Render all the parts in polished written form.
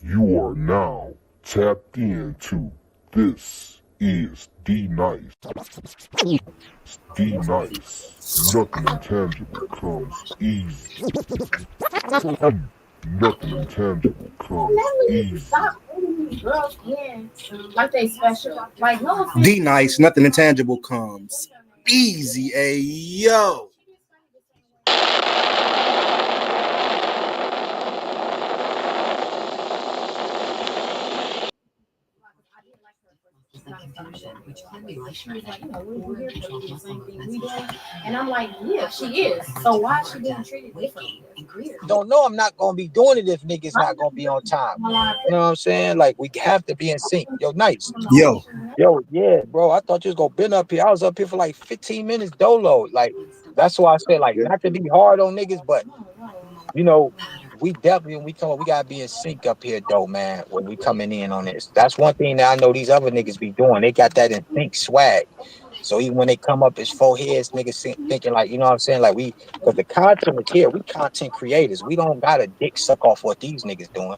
You are now tapped into This is D Nice. D Nice. Nothing intangible comes easy. Nothing intangible comes easy. Like they special. Like no. D Nice, nothing intangible comes easy. Hey yo. She was like, we're here for the same thing we do. And I'm like, yeah, she is. So why is she being treated differently? Don't know I'm not gonna be doing it if niggas not gonna be on time. You know what I'm saying? Like we have to be in sync. Yo, nice. Yo. Yo, yeah, bro. I thought you was gonna been up here. I was up here for like 15 minutes dolo. Like that's why I said like not to be hard on niggas, but you know, we definitely when we come up, we gotta be in sync up here though, man. When we coming in on this. That's one thing that I know these other niggas be doing. They got that in sync swag. So even when they come up as four heads, niggas thinking like, you know what I'm saying? Like because the content is here. We content creators. We don't got a dick suck off what these niggas doing.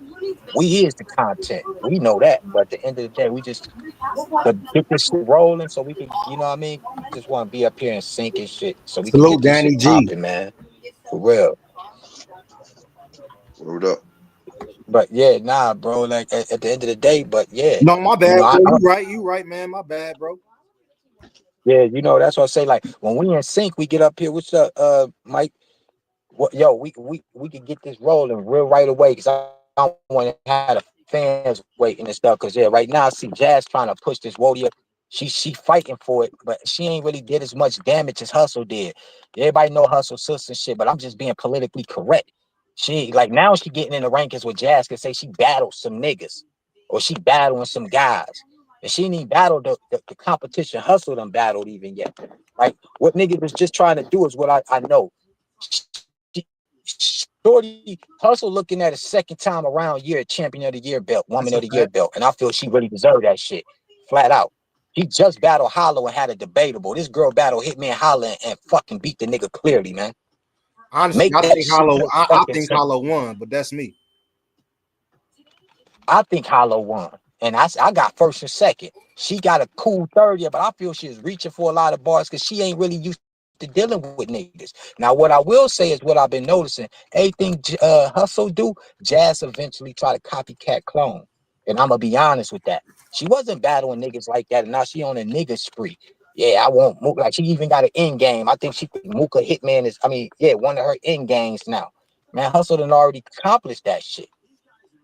We is the content. We know that. But at the end of the day, we just get this shit rolling so we can, you know what I mean? Just want to be up here and sync and shit so we can get Salute this Danny shit G. popping, man. For real. Word up. But yeah, nah, bro. Like at the end of the day, but yeah, No, my you bad, know, bro. You right, man. My bad, bro. yeah, you know, that's what I say. Like when we in sync, we get up here. What's up, Mike? What, yo, we can get this rolling real right away because I don't want to have the fans waiting and stuff. Because yeah, right now I see Jazz trying to push this Wodia. She fighting for it, but she ain't really did as much damage as Hustle did. Everybody know Hustle sis and shit, but I'm just being politically correct. She like now she getting in the rankings with Jazz can say she battled some niggas or she battling some guys. And she ain't even battled the competition Hustle done battled even yet. Like what niggas was just trying to do is what I know. Shorty Hustle looking at a second time around year champion of the year belt, woman of the year belt, and I feel she really deserved that shit, flat out. He just battled Hollow and had a debatable. This girl battled Hitman Holla and fucking beat the nigga clearly, man. Honestly, Make that shit I fucking think sense. Hollow won, but that's me. I think Hollow won, and I got first and second. She got a cool 30, but I feel she's reaching for a lot of bars because she ain't really used to dealing with niggas. Now, what I will say is what I've been noticing. Anything Hustle do, Jazz eventually try to copycat clone. And I'm gonna be honest with that. She wasn't battling niggas like that, and now she on a nigga spree. Yeah, I want Mooka. Like she even got an end game. I think she Mooka Hitman is. I mean, yeah, one of her end games now. Man, Hustle done already accomplished that shit.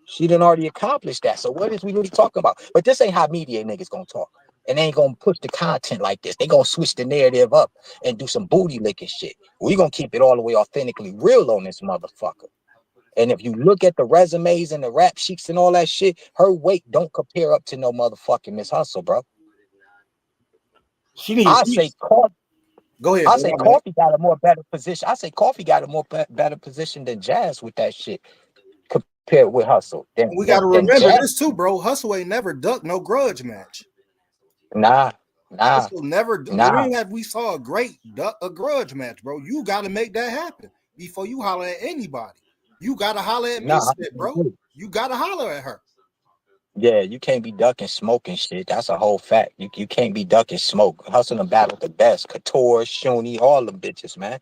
She done already accomplished that. So what is we really talking about? But this ain't how media niggas gonna talk. And they ain't gonna push the content like this. They gonna switch the narrative up and do some booty licking shit. We gonna keep it all the way authentically real on this motherfucker. And if you look at the resumes and the rap sheets and all that shit, her weight don't compare up to no motherfucking Miss Hustle, bro. She needs. I say Coffee. Go ahead, I bro. say My bad. Coffee got a more better position. I say Coffee got a more better position than Jazz with that shit compared with Hustle. We got to Than remember Jazz. this too, bro. Hustle ain't never ducked no grudge match. Nah, nah, Hustle never. nah. When have we saw a great a grudge match, bro? You got to make that happen before you holler at anybody. You got to holler at Nah, Misfit, bro. You got to holler at her. yeah, you can't be ducking smoke and shit. That's a whole fact. You can't be ducking smoke. Hustle and battle the best. Couture, Shuni, all them bitches, man.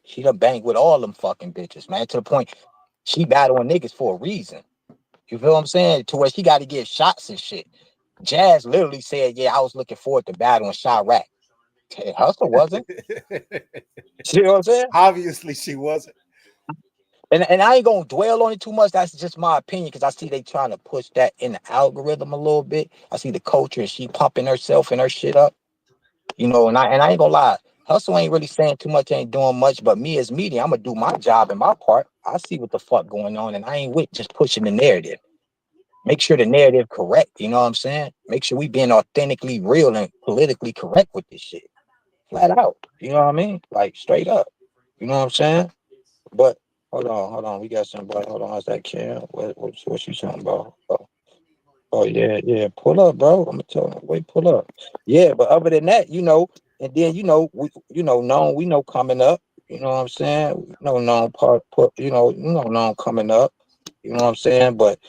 She done banged with all them fucking bitches, man. To the point she battling niggas for a reason. You feel what I'm saying? To where she got to get shots and shit. Jazz literally said, "Yeah, I was looking forward to battling Chirac." Hustle wasn't. You know what I'm saying? Obviously, she wasn't. And I ain't gonna dwell on it too much. That's just my opinion because I see they trying to push that in the algorithm a little bit. I see the culture and she pumping herself and her shit up. You know, and I ain't gonna lie, Hustle ain't really saying too much, ain't doing much. But me as media, I'm gonna do my job and my part. I see what the fuck going on, and I ain't with just pushing the narrative. Make sure the narrative correct. You know what I'm saying? Make sure we being authentically real and politically correct with this shit. Flat out. You know what I mean? Like straight up. You know what I'm saying? But hold on. We got somebody. Hold on. How's that Cam? What you talking about? Oh yeah, yeah. Pull up, bro. I'm gonna tell you. Wait, pull up. Yeah, but other than that, you know, and then known we know coming up. You know what I'm saying? Known part put. You know, known coming up. You know what I'm saying? But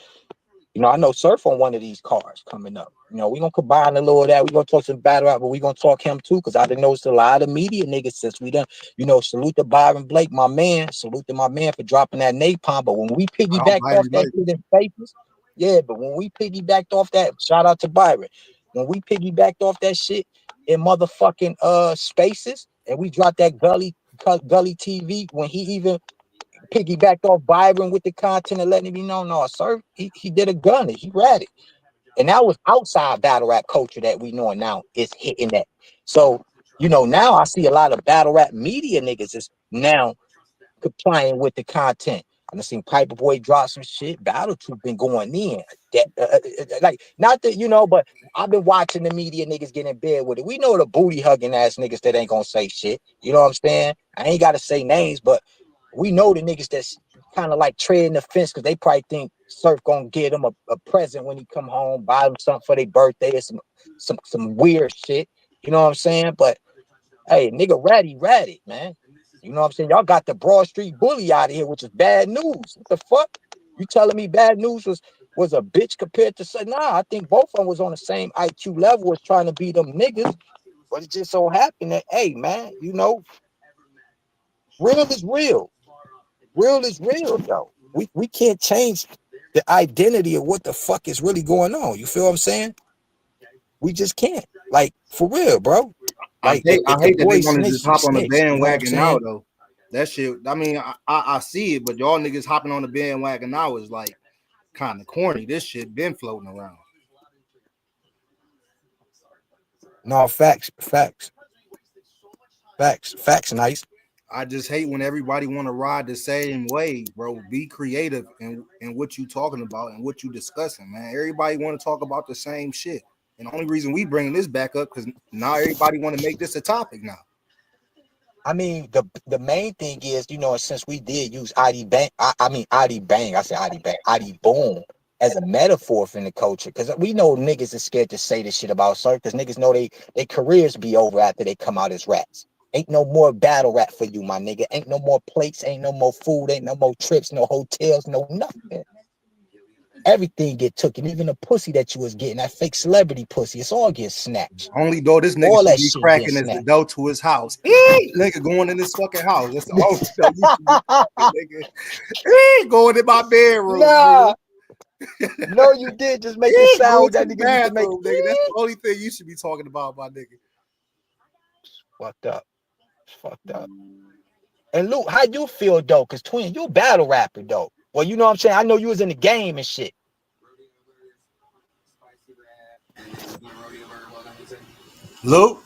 You know, I know Surf on one of these cars coming up. You know, we gonna combine a little of that. We gonna talk some battle rap, but we gonna talk him too, because I done noticed a lot of media niggas since we done, you know, salute to Byron Blake, my man. Salute to my man for dropping that napalm. But when we I'll piggybacked buy off it that like shit in Faces, yeah, but when we piggybacked off that, shout out to Byron. When we piggybacked off that shit in motherfucking Spaces, and we dropped that Gully TV, when he even piggybacked off Byron with the content and letting me know, no, sir, he did a gunner, he read it. And that was outside battle rap culture that we know now is hitting that. So, you know, now I see a lot of battle rap media niggas is now complying with the content. I done seen Piper Boy drop some shit. Battle Troop been going in. That, like, not that, you know, but I've been watching the media niggas get in bed with it. We know the booty hugging ass niggas that ain't gonna say shit. You know what I'm saying? I ain't gotta say names, but we know the niggas that's kind of like treading the fence because they probably think Surf gonna give them a present when he come home, buy them something for their birthday or some weird shit. You know what I'm saying? But hey, nigga, ratty, man. You know what I'm saying? Y'all got the Broad Street bully out of here, which is bad news. What the fuck? You telling me bad news was a bitch compared to say, nah, I think both of them was on the same IQ level, was trying to be them niggas. But it just so happened that, hey, man, you know, real is real. Real is real, though. We can't change the identity of what the fuck is really going on. You feel what I'm saying? We just can't. Like, for real, bro. Like, I if the hate that they boy want to snitched, just he hop on the snitched. You know what I'm bandwagon now saying? though. That shit. I mean, I see it, but y'all niggas hopping on the bandwagon now is like kind of corny. This shit been floating around. No, facts, nice. I just hate when everybody want to ride the same way, bro. Be creative in what you talking about and what you discussing, man. Everybody want to talk about the same shit. And the only reason we bringing this back up because now everybody want to make this a topic now. I mean, the main thing is, you know, since we did use ID Bang, I mean ID Bang, I said ID Bang, ID Boom as a metaphor for the culture, because we know niggas is scared to say this shit about Surf, because niggas know they careers be over after they come out as rats. Ain't no more battle rap for you, my nigga. Ain't no more plates, ain't no more food, ain't no more trips, no hotels, no nothing. Everything get taken, even the pussy that you was getting, that fake celebrity pussy, it's all get snatched. Only door this nigga All should that be shit get cracking is the snatched. door to his house. Nigga going in this fucking house. That's the only door you should be cracking, nigga. Going in my bedroom, Nah, nigga. no, you did just make the Go sound to that the nigga used to make. bathroom, nigga. That's the only thing you should be talking about, my nigga. Fucked up. It's fucked up. And Luke, how you feel though? Cause Twin, you a battle rapper though. Well, you know what I'm saying? I know you was in the game and shit. Luke,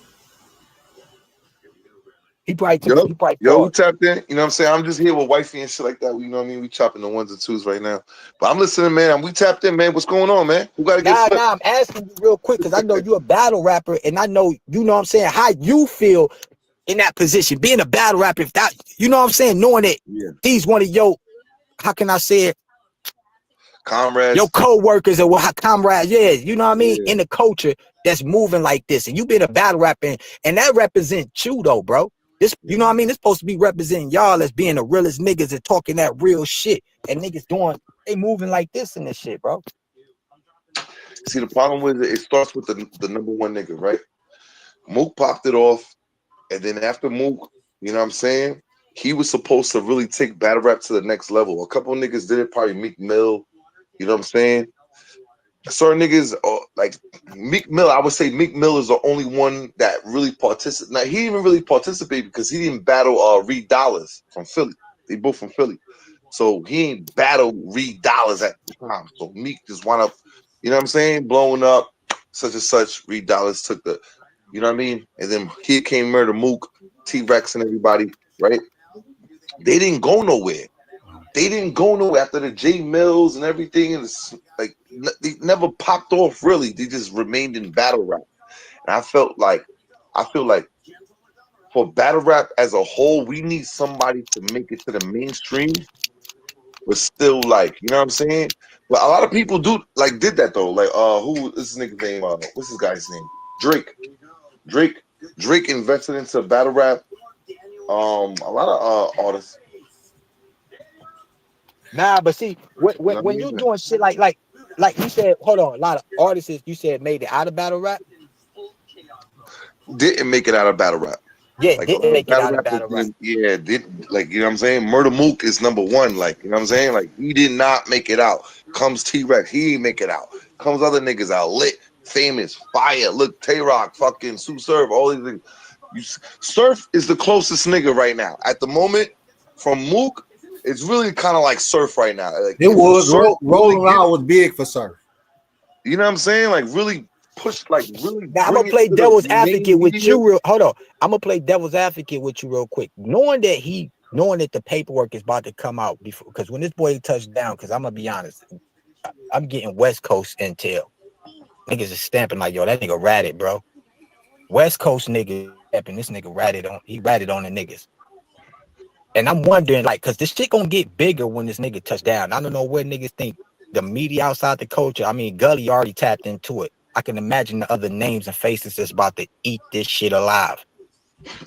Yo, He probably yo, who paused. tapped in? You know what I'm saying? I'm just here with wifey and shit like that. You know what I mean? We chopping the ones and twos right now. But I'm listening, man. We tapped in, man. What's going on, man? Who got to get Nah, flipped? I'm asking you real quick because I know you a battle rapper, and I know you know what I'm saying, how you feel in that position, being a battle rapper, if that you know what I'm saying, knowing that Yeah. these one of your, how can I say it, your Comrades. co-workers or comrades, yeah, you know what I mean, Yeah. in the culture that's moving like this, and you been a battle rapper, and that represents you though, bro. This, you know what I mean, it's supposed to be representing y'all as being the realest niggas and talking that real shit, and niggas doing, they moving like this in this shit, bro. See, the problem with it starts with the number one nigga, right? Mook popped it off. And then after Mook, you know what I'm saying? He was supposed to really take battle rap to the next level. A couple of niggas did it, probably Meek Mill. You know what I'm saying? Certain niggas, like Meek Mill, I would say Meek Mill is the only one that really participated. Now, he didn't even really participate because he didn't battle Reed Dollars from Philly. They both from Philly. So he ain't battle Reed Dollars at the time. So Meek just wound up, you know what I'm saying, blowing up, such and such. Reed Dollars took the, you know what I mean? And then here came Murder Mook, T-Rex and everybody, right? They didn't go nowhere. They didn't go nowhere after the J Mills and everything. And it's like they never popped off really. They just remained in battle rap. And I feel like for battle rap as a whole, we need somebody to make it to the mainstream, but still like, you know what I'm saying? But a lot of people did that though. Like who is this nigga's name? What's this guy's name? Drake. Drake Drake invested into battle rap. A lot of artists. Nah, but see, You know what I when mean? you doing shit like like you said, hold on, a lot of artists you said made it out of battle rap. Didn't make it out of battle rap. Yeah, Like a didn't lot of make it battle out of rappers battle rap. did, yeah, did like you know what I'm saying? Murder Mook is number one, like you know what I'm saying? Like he did not make it out. Comes T-Rex, he ain't make it out. Comes other niggas out, lit, famous, fire, look, Tay-Rock, fucking Sue Surf, all these things. Surf is the closest nigga right now. At the moment, from Mook, it's really kind of like Surf right now. Like It if was Surf really Rolling Loud was big for Surf. you know what I'm saying? Like really push, like really Now I'm bring gonna it play to the devil's main advocate with media. you real. Hold on, I'm gonna play devil's advocate with you real quick. Knowing that the paperwork is about to come out before, because when this boy touched down, because I'm gonna be honest, I'm getting West Coast intel. Niggas is stamping like, yo, that nigga ratted, bro. West Coast nigga stamping, this nigga ratted on the niggas. And I'm wondering, like, cause this shit gonna get bigger when this nigga touch down. I don't know where niggas think the media outside the culture. I mean, Gully already tapped into it. I can imagine the other names and faces that's about to eat this shit alive.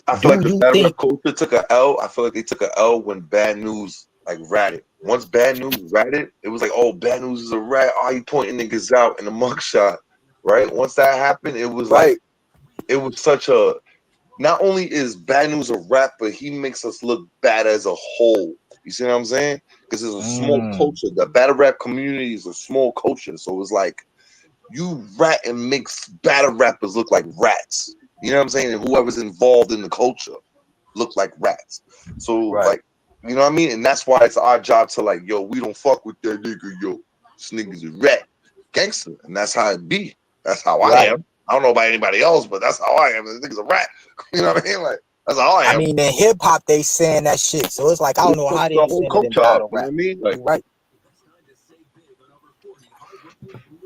I feel like Do the you battle rap think culture took a L. I feel like they took a L when Bad News like ratted. Once Bad News ratted, it was like, oh, Bad News is a rat. Oh, he pointing niggas out in the mugshot, right? Once that happened, it was like right? it was such a. Not only is Bad News a rap, but he makes us look bad as a whole. You see what I'm saying? Because it's a small culture. The battle rap community is a small culture, so it's like you rat and makes battle rappers look like rats. You know what I'm saying? And whoever's involved in the culture look like rats. So Right. like, you know what I mean? And that's why it's our job to like, yo, we don't fuck with that nigga, yo. This nigga's a rat. Gangster. And that's how it be. That's how I Right. am. I don't know about anybody else, but that's how I am. This nigga's a rat. You know what I mean? Like, that's how I I am. mean, in hip hop, they saying that shit. So it's like, I don't It know fucks how the they ain't whole saying it in culture up. battle You know rap. what I mean? Like, You right.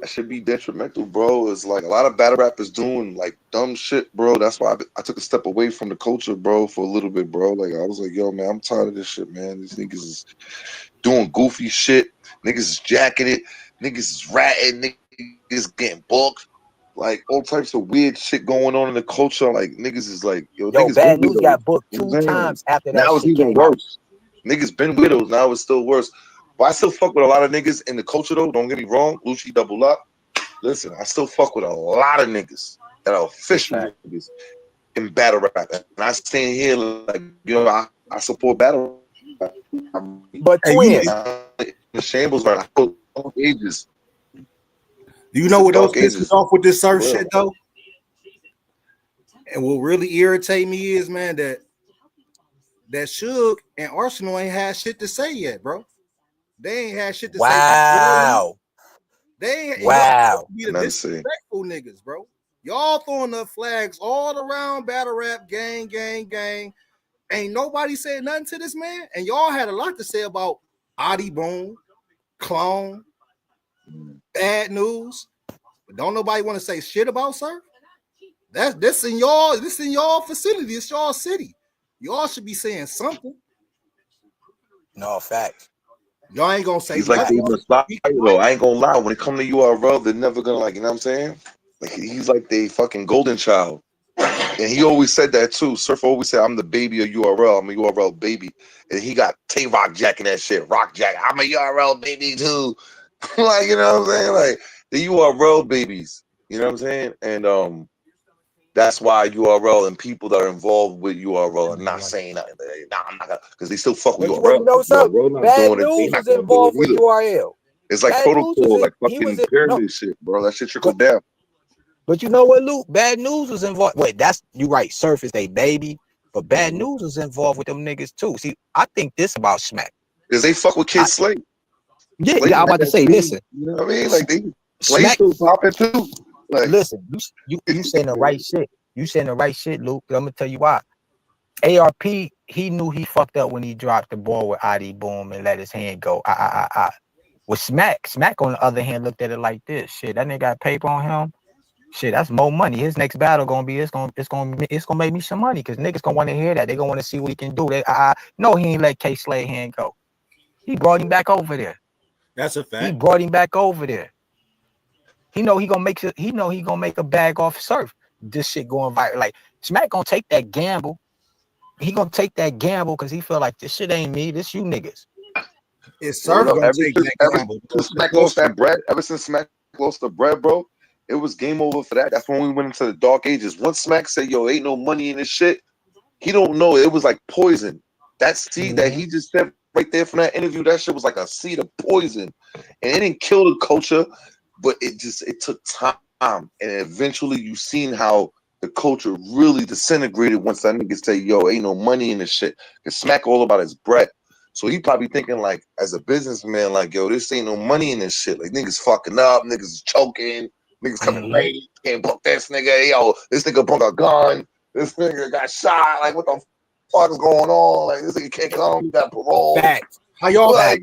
that should be detrimental, bro. It's like a lot of battle rappers doing like dumb shit, bro. That's why I took a step away from the culture, bro, for a little bit, bro. Like I was like, yo, man, I'm tired of this shit, man. These niggas is doing goofy shit. Niggas is jacking it. Niggas is ratting. Niggas getting booked. Like all types of weird shit going on in the culture. Like niggas is like, yo, Yo, niggas been Bad News widows. got booked You know 2 what I'm saying? Like, times after that now it's shit even came out. worse. Niggas been widows. Now it's still worse. But I still fuck with a lot of niggas in the culture though. Don't get me wrong. Lucci Double Up. Listen, I still fuck with a lot of niggas that are Big official fact. niggas in battle rap. And I stand here like, I support battle rap. But Hey, Like, you twins, I'm in the shambles right now. Dark ages. do you It's know the what else dark pisses me ages. off with this For Surf real. shit though? And what really irritate me is, man, that Suge and Arsenal ain't had shit to say yet, bro. They ain't had shit to say. wow. They ain't, and y'all supposed Wow. to be the Nothing to say. disrespectful niggas, bro. Y'all throwing up flags all around battle rap, gang, gang, gang. Ain't nobody said nothing to this man, and y'all had a lot to say about Adi Boom, Clone, Bad News, but don't nobody want to say shit about Surf. That's this in y'all facility. It's y'all city. Y'all should be saying something. No facts. Y'all ain't gonna say He's like nothing. they Y'all Messiah be though. quiet. I ain't gonna lie. When it come to URL, they're never gonna like. You know what I'm saying? Like he's like the fucking golden child. And he always said that too. Surf always said, "I'm the baby of URL. I'm a URL baby." And he got Tay Rock jacking that shit. Rock Jack. I'm a URL baby too. Like you know what I'm saying? Like the URL babies. You know what I'm saying? And that's why URL and people that are involved with URL are not saying nothing. Nah, I'm not gonna, because they still fuck with But you want to URL. know If something? URL not Bad doing it, they News not was gonna do involved it with either. URL. It's like Bad News was protocol, in, like he was fucking in, no, pyramid shit, bro. That shit but trickled down. but you know what, Luke? Bad News was involved. Wait, that's you right. Surf is they baby, but Bad Because News was involved with them niggas too. See, I think this about Smack. they fuck with I, Kid Slay. yeah, Slay yeah. I'm had about to that say, same, listen, you know what I mean? Like they Slay Smack. still popping too. Like Listen, you saying the right shit. You saying the right shit, Luke. I'm gonna tell you why. ARP, he knew he fucked up when he dropped the ball with ID Boom and let his hand go. With Smack on the other hand looked at it like this. Shit, that nigga got paper on him. Shit, that's more money. His next battle gonna be it's gonna make me some money because niggas gonna want to hear that. They gonna want to see what he can do. No, he ain't let K Slay hand go. He brought him back over there. That's a He fact. brought him back over there. He know he gonna make it. He know he gonna make a bag off Surf. This shit going viral. Like Smack gonna take that gamble. He gonna take that gamble because he feel like this shit ain't me. This you niggas. Is Word Surf up. gonna take that Ever gamble? since Smack lost that bread, ever since Smack lost the bread, bro, it was game over for that. That's when we went into the dark ages. Once Smack said, "Yo, ain't no money in this shit," he don't know. It was like poison. That seed that he just said right there from that interview, that shit was like a seed of poison, and it didn't kill the culture, but it took time, and eventually you seen how the culture really disintegrated once that nigga say, "Yo, ain't no money in this shit." Cause Smack all about his bread. So he probably thinking like, as a businessman, like, yo, this ain't no money in this shit. Like niggas fucking up, niggas is choking, niggas coming late, can't book this nigga. Yo, this nigga broke a gun. This nigga got shot. Like, what the fuck is going on? Like, this nigga can't come. He got parole. Facts. How y'all Like,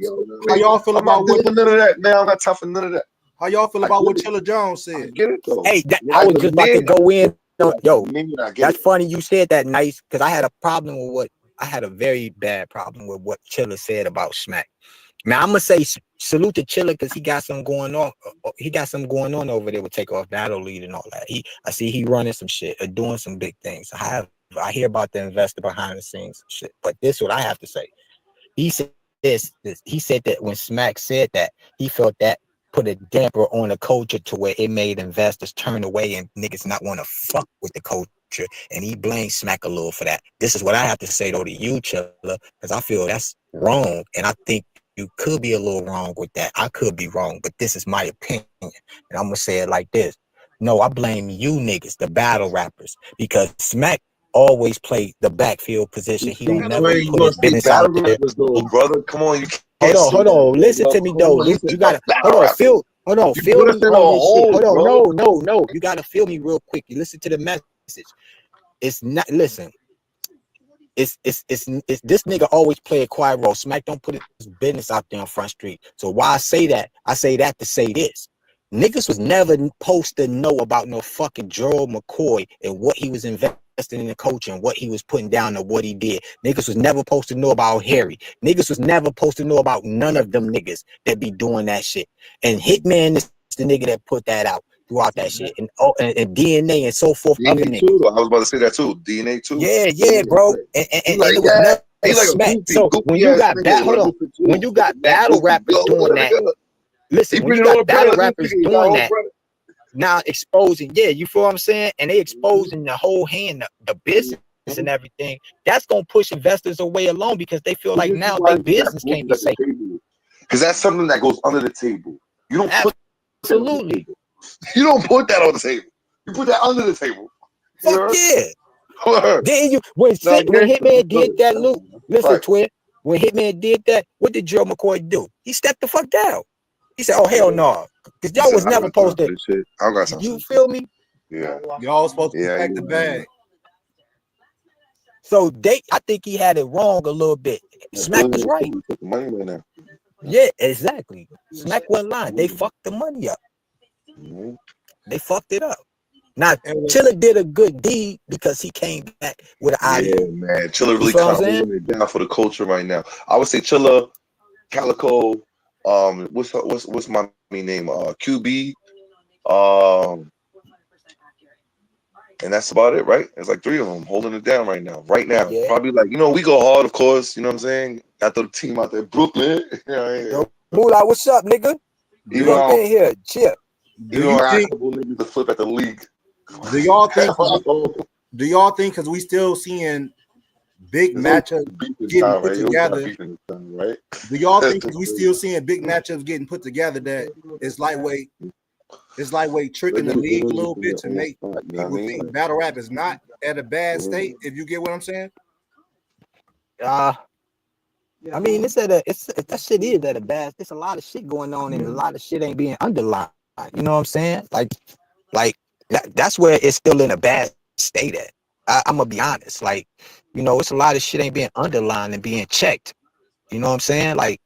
how y'all feel I'm about not dealing with none of that, man. I'm not tough for none of that. how y'all feel I about what get it. Chilla Jones I said? get it though. Hey, When I I was get just about to men, go in. Yo, men, I get that's it. funny you said that, Nice, because I had a problem with what I had a very bad problem with what Chilla said about Smack. Now I'm gonna say salute to Chilla because he got something going on. He got something going on over there with Takeoff Battle Lead and all that. I see he running some shit, doing some big things. I hear about the investor behind the scenes and shit. But this is what I have to say. He said this. He said that when Smack said that, he felt that put a damper on the culture to where it made investors turn away and niggas not want to fuck with the culture. And he blamed Smack a little for that. This is what I have to say though to you, Chilla, because I feel that's wrong. And I think you could be a little wrong with that. I could be wrong, but this is my opinion. And I'm gonna say it like this. No, I blame you niggas, the battle rappers, because Smack always play the backfield position. He don't never You put gonna his say business battle out there. rappers though, brother? Come on, you can't say Hold that, on. Listen bro. to me Come though, on, you Luke. said You gotta battle rappers. You feel put us me in a on this shit. hole, Hold bro. on, no. You gotta feel me real quick. You listen to the message. It's not listen. It's this nigga always play a quiet role. Smack don't put his business out there on Front Street. So why I say that? I say that to say this. Niggas was never supposed to know about no fucking Gerald McCoy and what he was investing in the coach and what he was putting down and what he did. Niggas was never supposed to know about Harry. Niggas was never supposed to know about none of them niggas that be doing that shit. And Hitman is the nigga that put that out throughout that shit. And DNA and so forth. Other DNA niggas. too, though. I was about to say that too. DNA too. Yeah, bro. And Like, it was yeah, never he like a Smack. So when goofy you ass got nigga. hold on. When you got battle rappers doing that, listen, He when you bringing all the got bread. battle Like, rappers he got doing all that, bread. now exposing, yeah, you feel what I'm saying? And they exposing the whole hand, the business and everything. That's gonna push investors away alone because they feel like now their business can't be safe. Because that's something that goes under the table. You don't put Absolutely. you don't put that on the table. You put that under the table. Fuck yeah. Word. Then you when Hitman did that, Luke, listen, Right. Twin, when Hitman did that, what did Joe McCoy do? He stepped the fuck down. He said, "Oh hell no," because y'all was never supposed to. I got something. You feel me? Yeah. Y'all supposed to Yeah, protect the bag. So I think he had it wrong a little bit. Smack was right. Money right now. Yeah, exactly. Smack wasn't lying. They fucked the money up. Mm-hmm. They fucked it up. Now, Chilla did a good deed because he came back with an idea. Yeah, man. Chilla really kind of holding it down for the culture right now. I would say Chilla, Calico, what's my name? QB, and that's about it, right? It's like 3 of them holding it down right now. Yeah. Probably like, we go hard, of course. You know what I'm saying? Got the team out there, Brooklyn. Yo, Moolah, what's up, nigga? You up in here? Chip. Do you think niggas to flip at the league? Do y'all think? Do y'all think? Because we still seeing big matchups getting put together. Right? Do y'all think we still seeing big matchups getting put together that it's lightweight tricking the league a little bit to make people think battle rap is not at a bad state? If you get what I'm saying? I mean, that shit is at a bad. It's a lot of shit going on, and a lot of shit ain't being underlined. You know what I'm saying? Like that's where it's still in a bad state at. I'm gonna be honest. Like, it's a lot of shit ain't being underlined and being checked. You know what I'm saying? Like,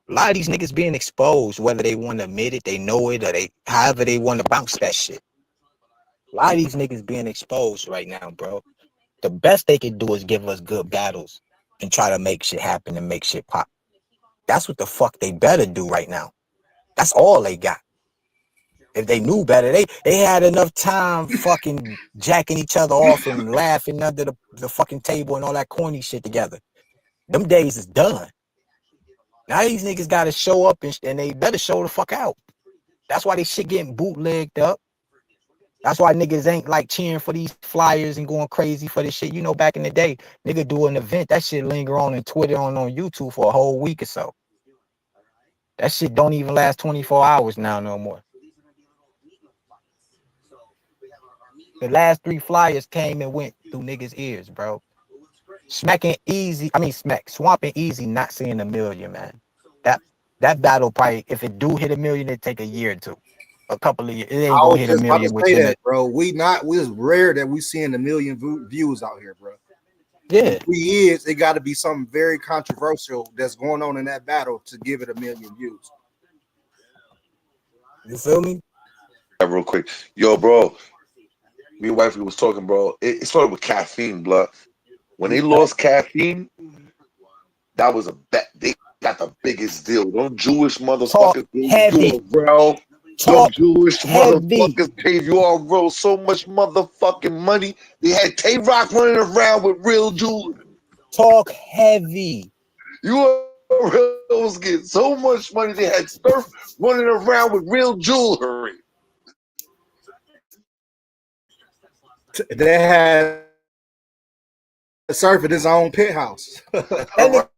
a lot of these niggas being exposed, whether they want to admit it, they know it, or however they want to bounce that shit. A lot of these niggas being exposed right now, bro. The best they can do is give us good battles and try to make shit happen and make shit pop. That's what the fuck they better do right now. That's all they got. If they knew better, they had enough time fucking jacking each other off and laughing under the fucking table and all that corny shit together. Them days is done. Now these niggas got to show up and they better show the fuck out. That's why they shit getting bootlegged up. That's why niggas ain't like cheering for these flyers and going crazy for this shit. You know, back in the day, nigga do an event, that shit linger on Twitter on YouTube for a whole week or so. That shit don't even last 24 hours now no more. The last 3 flyers came and went through niggas' ears, bro. Swamping Easy, not seeing a million, man. That battle probably, if it do hit a million, it take a year or two. A couple of years. It ain't I gonna was hit a just about to million say within that, bro. It's rare that we seeing a million views out here, bro. Yeah. 3 years, it got to be something very controversial that's going on in that battle to give it a million views. You feel me? Real quick, yo, bro. Me and wifey was talking, bro. It started with caffeine, blood. When they lost caffeine, that was a bet. They got the biggest deal. Them Jewish Talk motherfuckers gave heavy. URL. Them Talk Jewish heavy. motherfuckers gave URL so much motherfucking money. They had Tay Rock running around with real jewelry. Talk heavy. URL was getting so much money. They had Surf running around with real jewelry. They had Surf at his own penthouse. That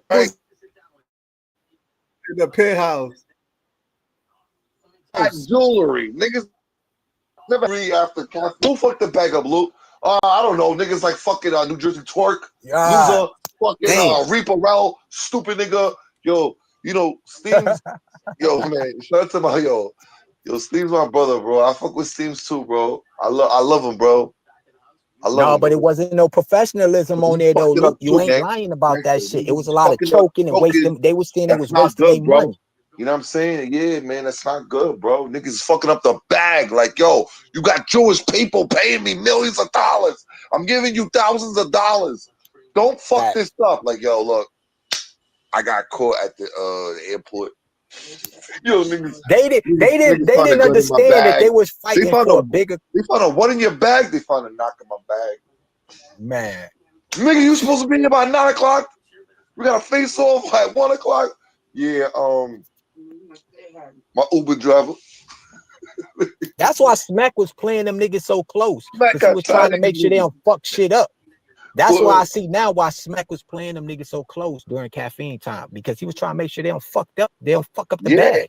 Right? In the penthouse. Got jewelry. Niggas never read after caffeine. Who fucked the bag up, Luke? I don't know. Niggas like fucking New Jersey Twerk. God, Loser. Fucking Reaper Rowell. Stupid nigga. Yo, you know, Steams. Yo, man. Shout out to my yo. Yo, Steam's my brother, bro. I fuck with Steams too, bro. I love him, bro. I love no, him, but bro. it wasn't no professionalism on You there though. fucked it up Look, you too, ain't man. lying about that shit. It was a Niggas lot of fucking up, choking and wasting. They was saying they That's was not wasting their good, bro. money. You know what I'm saying? Yeah, man, that's not good, bro. Niggas is fucking up the bag. Like, yo, you got Jewish people paying me millions of dollars. I'm giving you thousands of dollars. Don't fuck Fact. this up. Like, yo, look, I got caught at the airport. Yo, niggas. They Niggas didn't found a gun in my understand that bag. they was They fighting found for a a bigger what in your bag? They found a knock in my bag. man. Nigga, you supposed to be here by 9 o'clock? We got a face off at 1 o'clock. Yeah, my Uber driver. That's why Smack was playing them niggas so close. Smack Because he got was tired trying to of make these sure they niggas. don't fuck shit up. That's why I Word. see now why Smack was playing them niggas so close during caffeine time. Because he was trying to make sure they don't fuck up the Yeah. bag.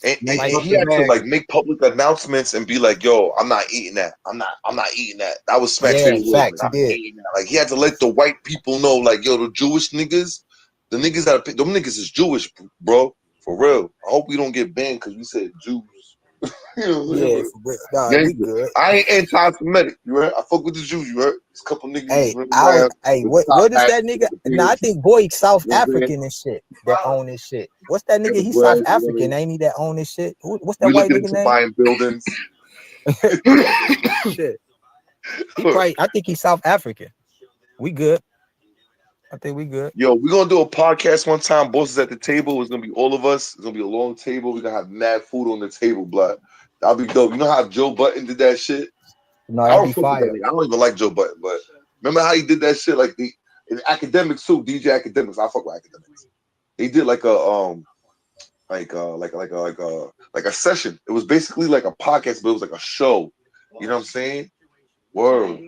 And Like, he had to like make public announcements and be like, "Yo, I'm not eating that. I'm not eating that." That was Smack's Yeah, favorite word. facts, Like, he I'm did. eating that. Like he had to let the white people know, like, "Yo, the Jewish niggas, the niggas that are, them niggas is Jewish, bro, for real. I hope we don't get banned because we said Jews." You know what I'm Yeah, saying? for real. Nah, Yeah, we good. I ain't anti-Semitic. You heard? I fuck with the Jews. You heard? There's a couple niggas running around with the top What is hats that with nigga? the Nah, I beards. think boy South You know what I'm saying? African and shit that own this shit. What's that Yeah, nigga? the He's South bread, you know what I African, mean? ain't he? That own this shit. What's that We white looking nigga into name? buying buildings. Shit. I think he's South African. We good. I think we good. Yo, we're gonna do a podcast one time. Boss is at the table. It's gonna be all of us. It's gonna be a long table. We're gonna have mad food on the table, blood. That'll be dope. You know how Joe Button did that shit? No, I that'd don't be fuck with that fire. nigga. I don't even like Joe Button, but remember how he did that shit? Like in academics too, DJ academics. I fuck with academics. He did like a like a session. It was basically like a podcast, but it was like a show. You know what I'm saying? Word.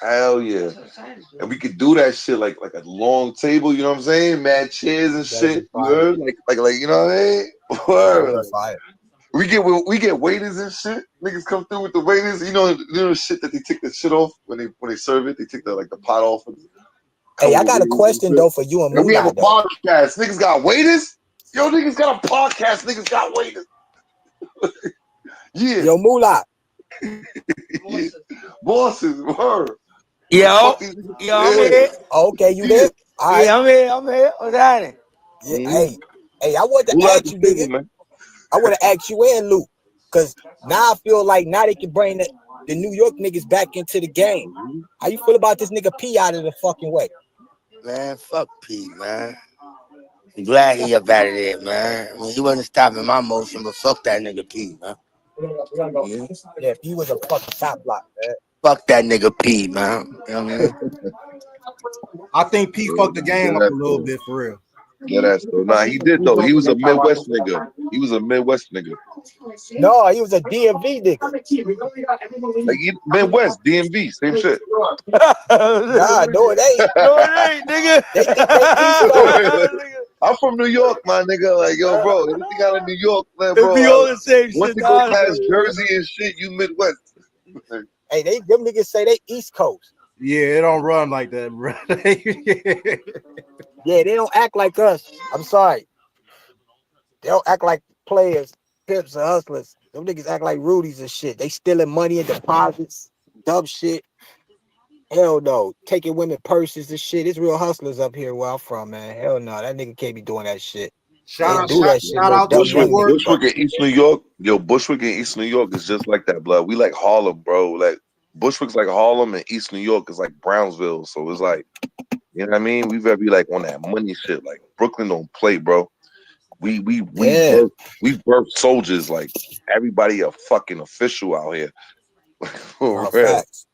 Hell yeah. And we could do that shit like a long table, you know what I'm saying? Mad chairs and That'd be shit. You fire. heard? Like you know what I mean? That'd Word. be fire. We get waiters and shit. Niggas come through with the waiters. You know the shit that they take the shit off when they serve it. They take the pot off. And Hey, I with got a waiters and question shit. though for you and And we have a Moolah though. podcast. Niggas got waiters. Yo, niggas got a podcast. Niggas got waiters. Yeah. Yo, Moolah. Yeah. Bosses. Word. Yo, Fuck these niggas. I'm here. Okay, you Yeah. there? All right. Yeah, I'm here. What's happening? Yeah, Mm-hmm. hey, I want to Who at ask the you, table, nigga. man? I want to ask you and Luke, cause now I feel like now they can bring the New York niggas back into the game. Mm-hmm. How you feel about this nigga P out of the fucking way? Man, fuck Pete, man. I'm glad he up out of there, man. I mean, he wasn't stopping my motion, but fuck that nigga Pete, man. Yeah. Yeah, P was a fucking top block, man. Fuck that nigga Pete, man. You know what I mean? I think P Yeah, fucked the man. game Get up that a little food. bit for real. Yeah, that's though. Nah, he did though. He was a Midwest nigga. He was a Midwest nigga. No, he was a DMV nigga. Like Midwest, DMV, same shit. Nah, no, it ain't. No, it ain't, nigga. They think they East Coast. I'm from New York, my nigga. Like, yo, bro, anything out of New York, man, It be bro. all the same Once shit. you go Nah, past Jersey and shit, you Midwest. Hey, them niggas say they East Coast. Yeah, it don't run like that, bro. Yeah, they don't act like us. I'm sorry. They don't act like players, pimps, and hustlers. Them niggas act like Rudies and shit. They stealing money and deposits, dumb shit. Hell no. Taking women purses and shit. It's real hustlers up here where I'm from, man. Hell no. That nigga can't be doing that shit. Shout They out, do shout, that shit. shout No out to dumb New young York. niggas. Bushwick in East New York, yo, Bushwick in East New York is just like that, blood. We like Harlem, bro. Like Bushwick's like Harlem, and East New York is like Brownsville. So it's like, you know what I mean? We better be like on that money shit. Like Brooklyn don't play, bro. Yeah. We birth soldiers. Like everybody a fucking official out here. For No, real. facts.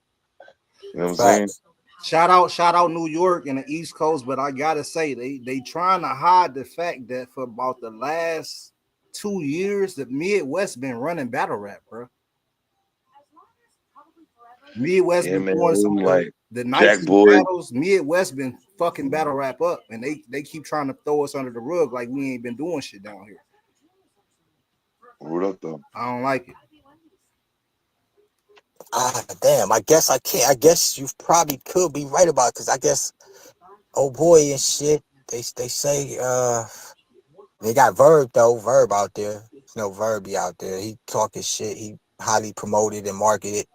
You know what I'm saying? Facts. Shout out New York and the East Coast, but I gotta say they trying to hide the fact that for about the last 2 years, the Midwest been running battle rap, bro. Midwest Yeah, been man. doing some of Like the Jack nicest Boy. battles. Midwest been fucking battle rap up, and they keep trying to throw us under the rug like we ain't been doing shit down here. What up, though? I don't like it. Damn. I guess I can't. I guess you probably could be right about it, because I guess oh boy and shit. They say they got Verb though. Verb out there. There's no Verb out there. He talking shit. He highly promoted and marketed.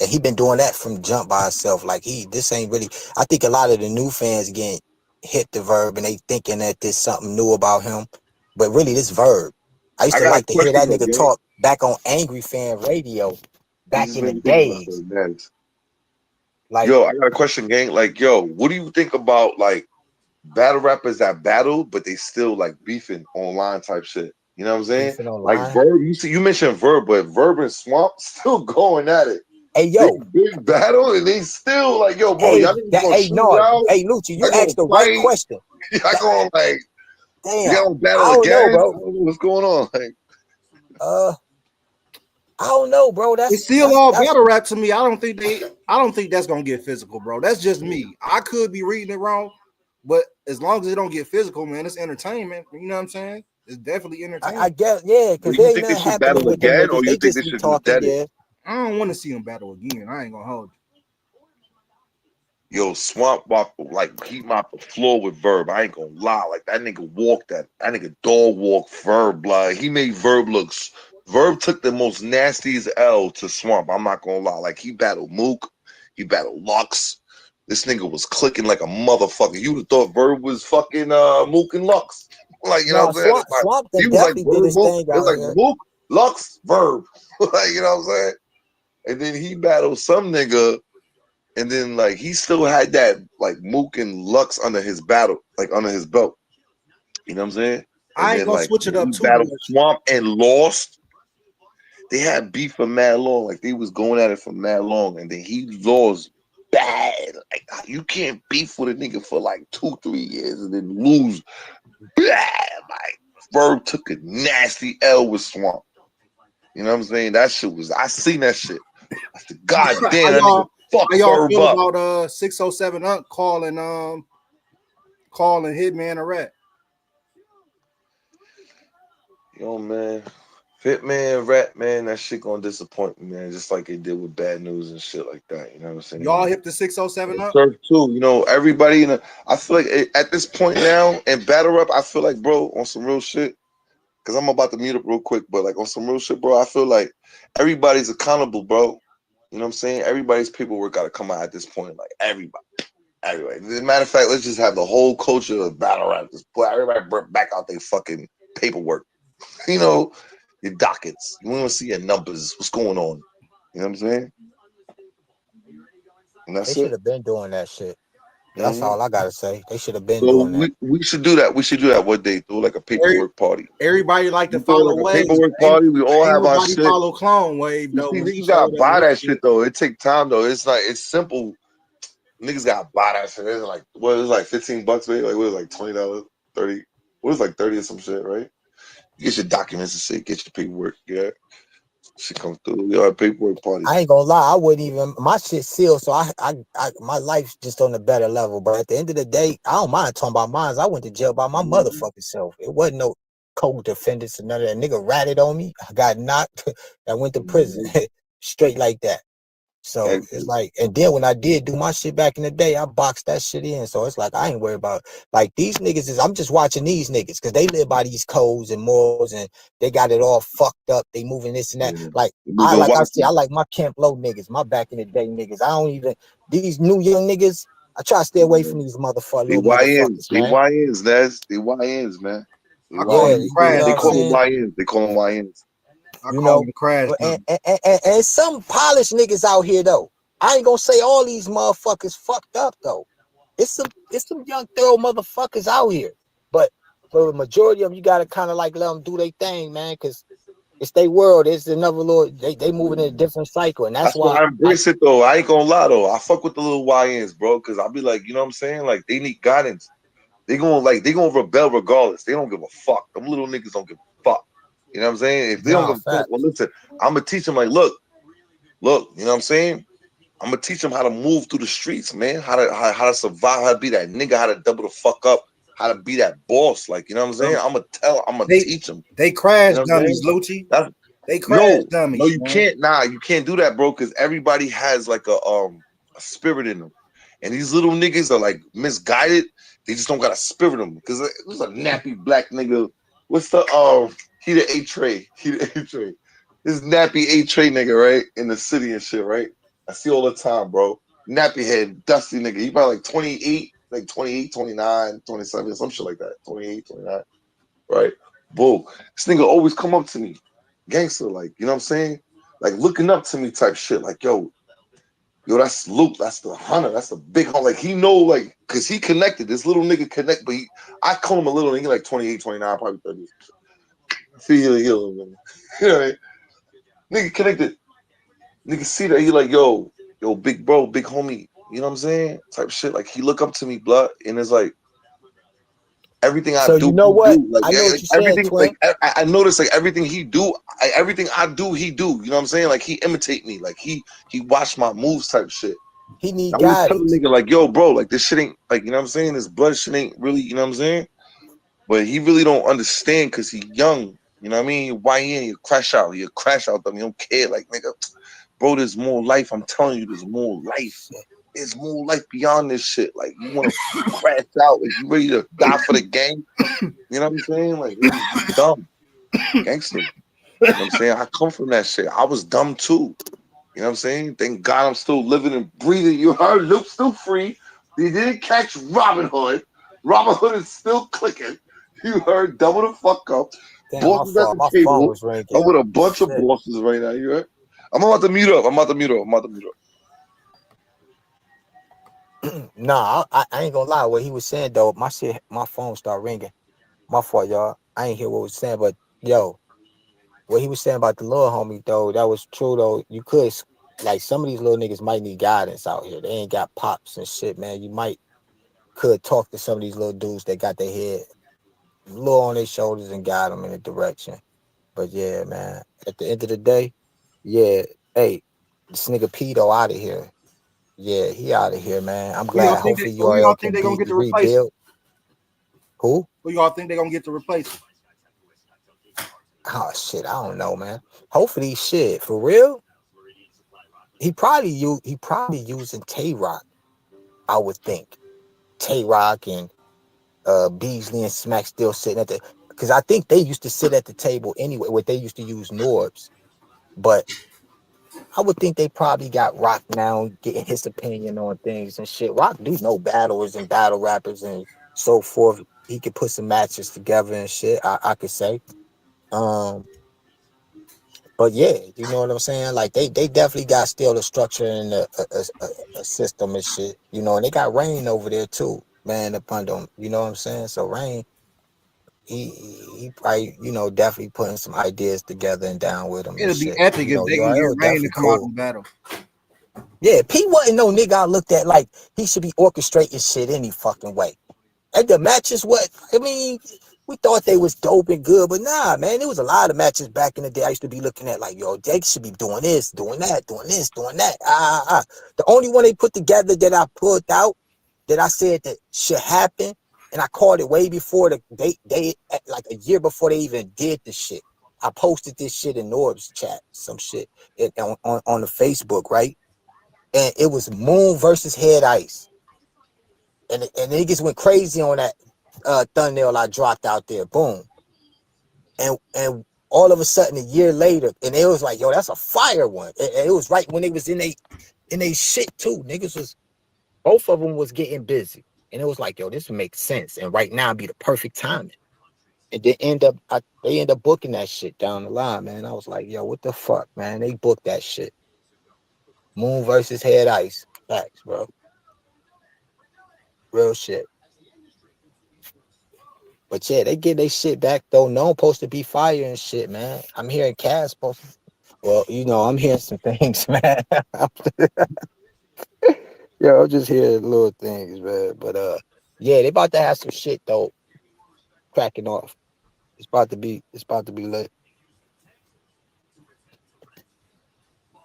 And he been doing that from jump by himself. Like this ain't really. I think a lot of the new fans getting hit the Verb and they thinking that there's something new about him, but really this Verb. I used I to got a like to hear question that though, nigga yo. talk back on Angry Fan Radio back These in the niggas think about days. that. Like, Yo, I got a question, gang. Like, yo, what do you think about like battle rappers that battle, but they still like beefing online type shit? You know what I'm saying? beefing Like online. Verb, you mentioned Verb, but Verb and Swamp still going at it. Hey They yo, big battle and they still like, yo, bro, hey y'all niggas that gonna hey shoot it no, out? hey Lucci, you Y'all gonna asked the right fight? question. Y'all gonna like Damn, y'all gonna I battle don't know, again? I bro. don't know what's going on? Like, I don't know, bro. It's still all battle rap to me. I don't think that's gonna get physical, bro. That's just me. I could be reading it wrong, but as long as it don't get physical, man, it's entertainment. You know what I'm saying? It's definitely I entertainment. guess, yeah, do because you there ain't think they nothing should happening battle with them again, niggas. or you They think just they be should just talking, dead it? yeah. I don't want to see them battle again. I ain't gonna hold you. Yo, Swamp Walk, like he mopped the floor with Verb. I ain't gonna lie, like that nigga walked that nigga dog walk Verb. Like he made Verb looks. Verb took the most nastiest L to Swamp. I'm not gonna lie. Like he battled Mook, he battled Lux. This nigga was clicking like a motherfucker. You would have thought Verb was fucking Mook and Lux. Like you know No, what I'm saying? Swamp He then was like definitely did Verb his Mook. thing It was out like here. Mook, Lux, Verb. Like you know what I'm saying? And then he battled some nigga. And then like he still had that like Mook and Lux under his battle, like under his belt. You know what I'm saying? And I ain't then gonna like switch it when up he too battled much. Swamp and lost. They had beef for mad long. Like they was going at it for mad long. And then he lost bad. Like you can't beef with a nigga for like 2-3 years and then lose bad. Like Verb took a nasty L with Swamp. You know what I'm saying? That shit was I seen that shit. I said, God damn, that nigga fucked How y'all Verb feel up. about 607 calling Hitman a rat? Yo, man. Hitman, Rat, man, that shit gonna disappoint me, man. Just like it did with Bad News and shit like that. You know what I'm saying? Y'all hit the 607 up? Surf too. You know, everybody in the. I feel like at this point now in battle rap, I feel like, bro, on some real shit. Cause I'm about to mute up real quick, but like on some real shit, bro, I feel like everybody's accountable, bro. You know what I'm saying? Everybody's paperwork got to come out at this point. Like everybody. Anyway, as a matter of fact, let's just have the whole culture of battle rap. Just put everybody back out their fucking paperwork. You know, your dockets. You want to see your numbers. What's going on? You know what I'm saying? And They that's should it. have been doing that shit. That's Mm-hmm. all I gotta say. They should have been So doing that. we should do that. We should do that one day. Do like a paperwork party. Everybody like to We throw follow like a Wave. paperwork party. We all Ain't have our nobody shit. follow Clone Wave You though. see, When he niggas gotta showed up buy with that shit though. It take time though. It's like it's simple. Niggas gotta buy that shit. It's like what is it like $15, maybe? Like what is it, like $20, 30? What was like 30 or some shit, right? You get your documents and shit, get your paperwork, yeah. Shit come through. Yo, paperwork party. I ain't gonna lie, I wouldn't even my shit sealed, so my life's just on a better level. But at the end of the day, I don't mind talking about mine. I went to jail by my motherfucking self. It wasn't no co-defendants and none of that. Nigga ratted on me. I got knocked. I went to prison straight like that. So it's like, and then when I did do my shit back in the day, I boxed that shit in. So it's like I ain't worried about like these niggas I'm just watching these niggas because they live by these codes and morals and they got it all fucked up. They moving this and that. Like I said, I like my Camp Low niggas, my back in the day niggas. I don't even these new young niggas. I try to stay away from these little motherfuckers, They man. YNs, Naz. They YNs, man. They I call Yeah, them YNs. you crash know They what I'm call dummies. them saying? YNs. They call them YNs. I You call know, them crash dummies. and some polished niggas out here though. I ain't gonna say all these motherfuckers fucked up though. It's some young thorough motherfuckers out here, but for the majority of them, you gotta kind of like let them do their thing, man, because it's their world. It's another little. They moving in a different cycle, and that's That's why why I embrace it though. I ain't gonna lie though. I fuck with the little YNs, bro, because I'll be like, you know what I'm saying? Like they need guidance. They gonna rebel regardless. They don't give a fuck. Them little niggas don't give a fuck. You know what I'm saying? If they don't give a fuck, well, listen, I'm gonna teach them like, look, you know what I'm saying? I'm gonna teach them how to move through the streets, man. How to survive, how to be that nigga, how to double the fuck up, how to be that boss. Like, you know what I'm saying? I'm gonna teach them. They crash You know what I'm dummies, saying? Lucci. That's They crash no, dummies, you man. can't. Nah, you can't do that, bro. Because everybody has like a spirit in them, and these little niggas are like misguided. They just don't got a spirit in them. Because there's a nappy black nigga. What's the He the A tray. He the A tray. This nappy A tray nigga, right, in the city and shit, right. I see all the time, bro. Nappy head, dusty nigga. He probably like 28, like 28, 29, 27, some shit like that. 28, 29, right? Bull. This nigga always come up to me, gangster, like, you know what I'm saying? Like looking up to me type shit. Like, yo, that's Luke. That's the hunter. That's the big hunter. Like, he know, like, because he connected. This little nigga connect, but I call him a little nigga, like 28, 29, probably 30. See, he a little nigga. You know what I mean? Nigga connected. Nigga see that he like, yo, big bro, big homie, you know what I'm saying? Type shit. Like he look up to me, blood, and it's like everything I so do, you know he what? do. Like I know what you're saying, everything, like twin. I notice like everything he do, everything I do, he do. You know what I'm saying? Like he imitate me. Like he watch my moves type shit. He need I always tell the guidance. nigga like, yo, bro, like this shit ain't like, you know what I'm saying? This blood shit ain't really, you know what I'm saying? But he really don't understand because he young. You know what I mean? YN, you crash out. You crash out them. You don't care. Like, nigga, bro, there's more life. I'm telling you, there's more life. There's more life beyond this shit. Like, you want to crash out. Like, you ready to die for the gang? You know what I'm saying? Like, niggas be dumb. Gangster. You know what I'm saying? I come from that shit. I was dumb too. You know what I'm saying? Thank God I'm still living and breathing. You heard Luke's still free. He didn't catch Robin Hood. Robin Hood is still clicking. You heard double the fuck up. Damn, my Bosses at fault. the My phone table. was ringing. I'm with a bunch of Shit. bosses right now. You heard? I'm about to mute up. I'm about to mute up. Nah, I ain't gonna lie. What he was saying though, my phone started ringing. My fault, y'all. I ain't hear what he was saying, but yo, what he was saying about the little homie though, that was true though. You could like some of these little niggas might need guidance out here. They ain't got pops and shit, man. You could talk to some of these little dudes that got their head a little on their shoulders and guide them in a direction. But yeah, man. At the end of the day, yeah. Hey, this nigga Pedo out of here. Yeah, he out of here, man. I'm glad. Hopefully Who y'all URL think can they gonna be get to replace him? rebuilt. Who? Who y'all think they gonna get to replace him? Oh shit, I don't know, man. Hopefully, shit for real. He probably using Tay Rock. I would think Tay Rock and Beasley and Smack still sitting at the because I think they used to sit at the table anyway. What they used to use Norbs, but I would think they probably got Rock now getting his opinion on things and shit. Rock do know battlers and battle rappers and so forth. He could put some matches together and shit. I could say. Um, but yeah, you know what I'm saying? Like they definitely got still the structure and a system and shit. You know, and they got Rain over there too, man. Up under them. You know what I'm saying? So Rain, he probably definitely putting some ideas together and down with them and It'll be shit. epic You if know, they can get URL Rain to definitely come out cool. and battle. Yeah, P wasn't no nigga I looked at like he should be orchestrating shit any fucking way. And the matches, what I mean, We thought they was dope and good, but nah, man, there was a lot of matches back in the day I used to be looking at like, yo, they should be doing this, doing that, doing this, doing that. The only one they put together that I put out, that I said that should happen, and I called it way before they like a year before they even did the shit. I posted this shit in Norb's chat, some shit on the Facebook, right? And it was Moon versus Head Ice. And niggas went crazy on that thumbnail I dropped out there. Boom. And all of a sudden a year later, and it was like, yo, that's a fire one. And it was right when they was in they shit too. Niggas was, both of them was getting busy. And it was like, yo, this would make sense. And right now be the perfect timing. And they end up booking that shit down the line, man. I was like, yo, what the fuck, man? They booked that shit. Moon versus Head Ice. Facts, bro. Real shit. But yeah, they get their shit back though. No one supposed to be fire and shit, man. I'm hearing Cass supposed to, well, you know, I'm hearing some things, man. Yeah, I'm just hearing little things, man. But yeah, they about to have some shit though cracking off. It's about to be lit.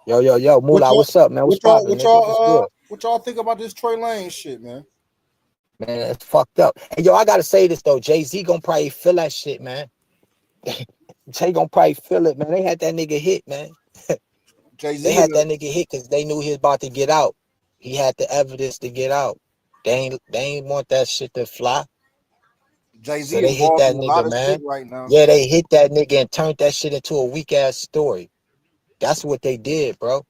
Yo, Moolah, what's up, man? What's poppin', nigga? What's good? What y'all think about this Trey Lane shit, man? Man, that's fucked up. And yo, I gotta say this though, Jay-Z gonna probably feel that shit, man. Jay gonna probably feel it, man. They had that nigga hit, man. They had that nigga hit because they knew he was about to get out. He had the evidence to get out. They ain't want that shit to fly. Jay-Z So they hit that nigga, man. Right now. Yeah, they hit that nigga and turned that shit into a weak ass story. That's what they did, bro.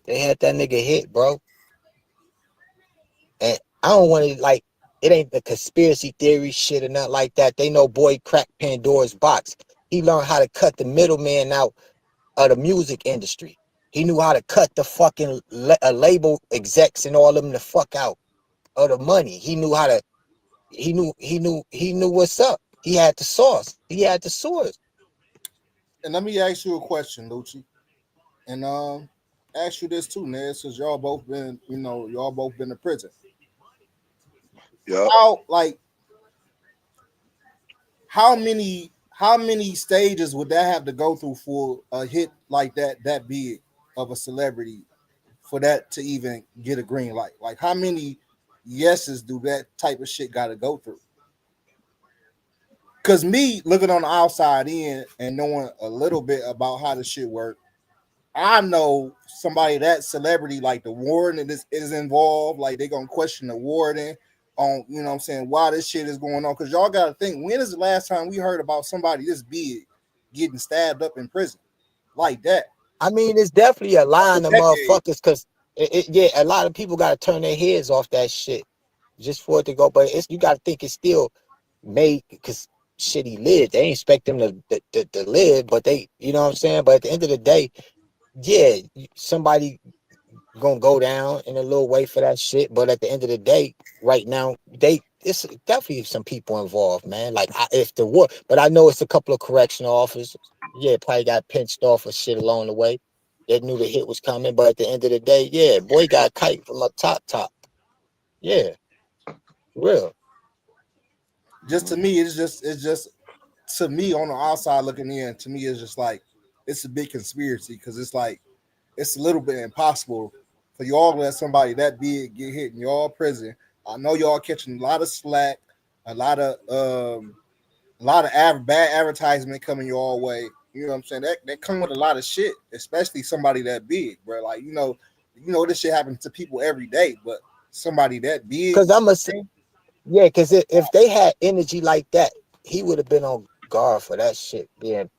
They had that nigga hit, bro. And I don't want to, like, it ain't the conspiracy theory shit or nothing like that. They know boy cracked Pandora's box. He learned how to cut the middleman out of the music industry. He knew how to cut the fucking label execs and all of them the fuck out of the money. He knew how to, he knew what's up. He had the sauce. He had the source. And let me ask you a question, Lucci. And ask you this too, Ned, since y'all both been to prison. Yeah. How many stages would that have to go through for a hit like that big of a celebrity for that to even get a green light? Like how many yeses do that type of shit gotta go through? Cause me looking on the outside in and knowing a little bit about how the shit work, I know somebody that celebrity like the warden is involved. Like they gonna question the warden on, you know what I'm saying, why this shit is going on. Cause y'all gotta think, when is the last time we heard about somebody this big getting stabbed up in prison like that? I mean, it's definitely a line of motherfuckers, cause yeah, a lot of people gotta turn their heads off that shit just for it to go. But you gotta think it's still made because shit he lived. They ain't expect him to live, but they, you know what I'm saying. But at the end of the day, yeah, somebody gonna go down in a little way for that shit. But at the end of the day, right now, it's definitely some people involved, man. Like if the war, but I know it's a couple of correctional officers. Yeah, probably got pinched off or shit along the way. They knew the hit was coming, but at the end of the day, yeah, boy got kite from up top. Yeah, real. Just to me, it's just to me on the outside looking in. To me, it's just like it's a big conspiracy because it's like it's a little bit impossible for y'all to let somebody that big get hit in y'all prison. I know y'all catching a lot of slack, a lot of bad advertisement coming your way. You know what I'm saying? That come with a lot of shit, especially somebody that big, bro. Like you know this shit happens to people every day, but somebody that big. Because I'm yeah, because if they had energy like that, he would have been on guard for that shit being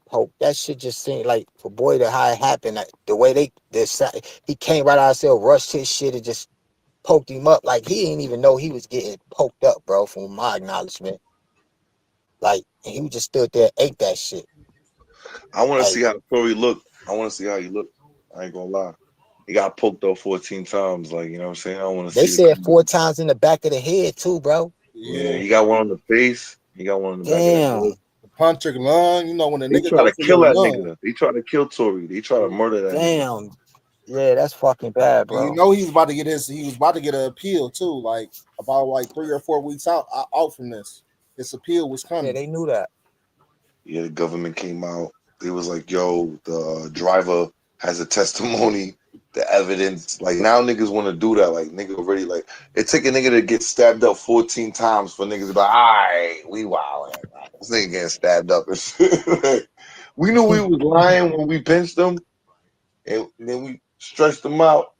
poked. That shit just seemed like for boy to how it happened. Like, the way he came right out of cell, rushed his shit and just poked him up. Like he didn't even know he was getting poked up, bro. From my acknowledgement, like he just stood there, ate that shit. I want to see how the story look. I want to see how he looked. I ain't gonna lie. He got poked up 14 times. Like, you know what I'm saying? I want to see. They said 4 times in the back of the head too, bro. Yeah, he got one on the face. He got one on the back of the head. The puncher lung, you know, when the nigga try to kill that lung. nigga. They try to kill Tory. They try to murder that nigga. Yeah, that's fucking bad, And you bro. know he was about to get an appeal too, like about like 3 or 4 weeks out from this. His appeal was Yeah, coming. they knew that. Yeah, the government came out. They was like, "Yo, the driver has a testimony, the evidence." Like now, niggas want to do that. Like nigga already like it take a nigga to get stabbed up 14 times for niggas to be like, "All right, we wild. This nigga getting stabbed up." And shit. Like, we knew we was lying when we pinched him, and then we stretched him out.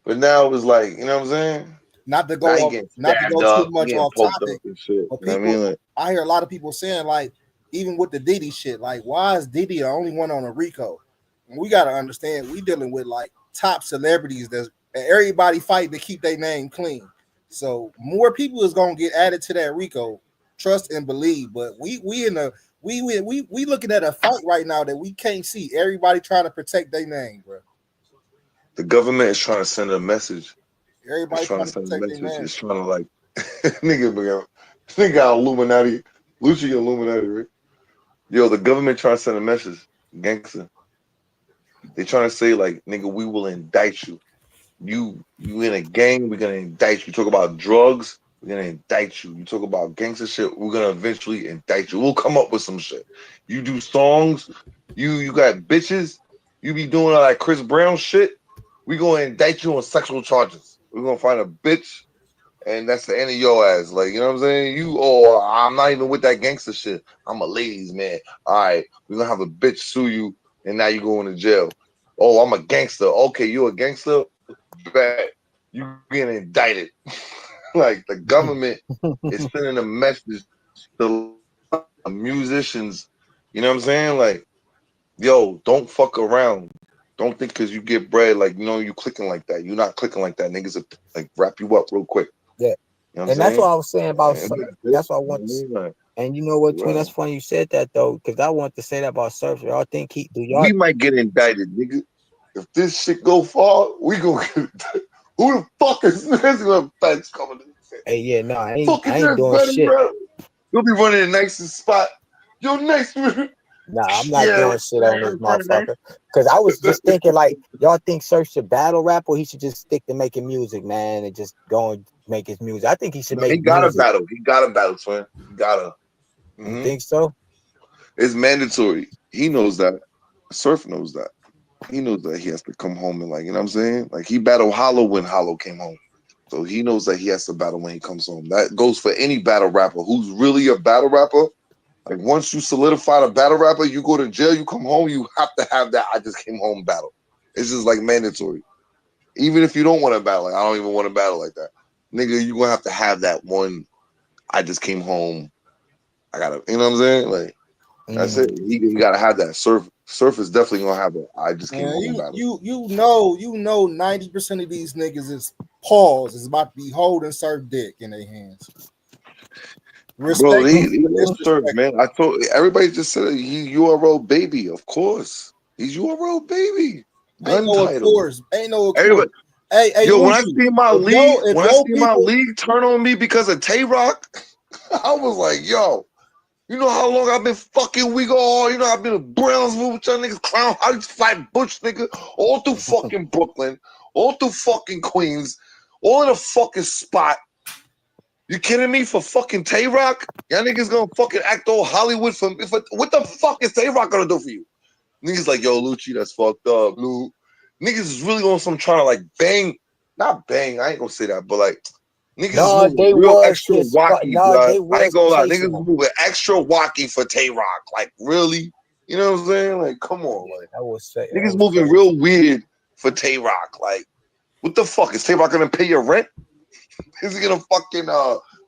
But now it was like, you know what I'm saying? Not to Now go he off, getting not to stabbed go too up, he much getting off poked up topic, and shit. but You know what I mean? people, Like, I hear a lot of people saying like, even with the Diddy shit, like why is Diddy the only one on a RICO? And we got to understand we dealing with like top celebrities that's and everybody fighting to keep their name clean. So more people is gonna get added to that RICO. Trust and believe, but we in a we looking at a fight right now that we can't see. Everybody trying to protect their name, bro. the government is trying to send a message. It's Everybody trying to trying to send a protect their message. name. It's trying to like nigga got Illuminati. Lucci Illuminati, right? Yo, the government trying to send a message. Gangster. They trying to say like, nigga, we will indict you. You in a gang, we're gonna indict you. Talk about drugs, we're gonna indict you. You talk about gangster shit, we're gonna eventually indict you. We'll come up with some shit. You do songs, you got bitches, you be doing all that Chris Brown shit. We gonna indict you on sexual charges. We're gonna find a bitch, and that's the end of your ass. Like, you know what I'm saying? I'm not even with that gangster shit. I'm a ladies man. All right, we're gonna have a bitch sue you, and now you going to jail. Oh, I'm a gangster. Okay, you a gangster? Bet you getting indicted. Like the government is sending a message to musicians. You know what I'm saying? Like, yo, don't fuck around. Don't think because you get bread, like you clicking like that. You're not clicking like that. Niggas will, like wrap you up real quick. Yeah, You know what I'm and that's what saying? I was saying about. And That's what I you know want. what I mean? Like, And you know what, Twin? That's well, funny you said that though, because I want to say that about Surfer. Y'all think he do y'all? we might get indicted, nigga. If this shit go far, we gonna get indicted. Who the fuck is this? Gonna feds coming to say, Hey, yeah, no, fucking I ain't this, doing better, shit. bro. You'll be running the nicest spot. Yo, next, Nah, I'm not yeah. doing shit on this motherfucker. Cause I was just thinking, like, y'all think Surf should battle rap or he should just stick to making music, man, and just go and make his music. I think he should No, he make gotta music. battle. He gotta battle, twin. He gotta. You Hmm. think so? It's mandatory. He knows that. Surf knows that. He knows that he has to come home and like, you know what I'm saying? Like he battled Hollow when Hollow came home. So he knows that he has to battle when he comes home. That goes for any battle rapper who's really a battle rapper. Like once you solidify the battle rapper, you go to jail, you come home, you have to have that I just came home battle. It's just like mandatory. Even if you don't want to battle, like I don't even want to battle like that. Nigga, you gonna have that one I just came home. I gotta, you know what I'm saying? Like that's it. He gotta have that. Surf is definitely gonna have it. I just came Man, home battle. you know 90% of these niggas is is about to be holding Surf dick in their hands. Bro, Respect he but loves Surf, disrespect. man. I told everybody just said he URL baby, of course. He's URL baby. Ain't Gun no of title. course. Ain't no of course. Everybody, Hey, yo, Lucci, if when I your see my people league turn on me because of Tay Rock, I was like, yo, you know how long I've been fucking weak all, you know, I've been in Brownsville with y'all niggas clown. I used to fight Bush nigga all through fucking Brooklyn, all through fucking Queens, all in a fucking spot. You kidding me for fucking Tay Rock? Y'all niggas gonna fucking act all Hollywood for what the fuck is Tay Rock gonna do for you? Niggas like, yo, Lucci, that's fucked up, Lou. Niggas is really on some trying to like bang, not bang, I ain't gonna say that, but like niggas is No, moving they real was extra his. wacky, No, blood. they I ain't was gonna lie, chasing niggas is him. moving extra wacky for Tay Rock. Like, really? You know what I'm saying? Like, come on, like That niggas was moving crazy. real weird for Tay Rock. Like, what the fuck? Is Tay Rock gonna pay your rent? Is he gonna fucking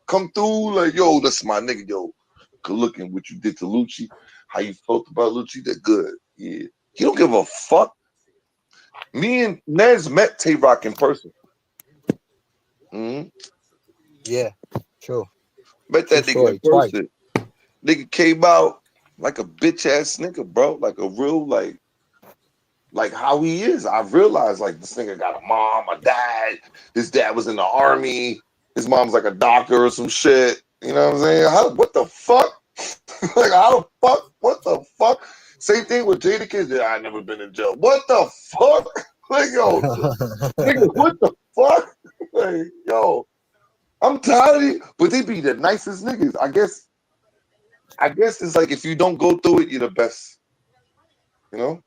come through? Like, yo, that's my nigga, yo. Good looking what you did to Lucci. How you felt about Lucci? That good. Yeah. He don't give a fuck. Me and Nez met Tay Rock in person. Mm-hmm. Yeah, true. Met True that nigga in story. Twice. person. Nigga came out like a bitch ass nigga, bro. Like a real like how he is. I realized like this nigga got a mom, a dad. His dad was in the army. His mom's like a doctor or some shit. You know what I'm saying? What the fuck? Like how the fuck? What the fuck? Same thing with Jada Kids. I never been in jail. What the fuck? Like, yo, nigga, what the fuck? Like, yo, I'm tired of it. But they be the nicest niggas. I guess it's like if you don't go through it, you're the best. You know?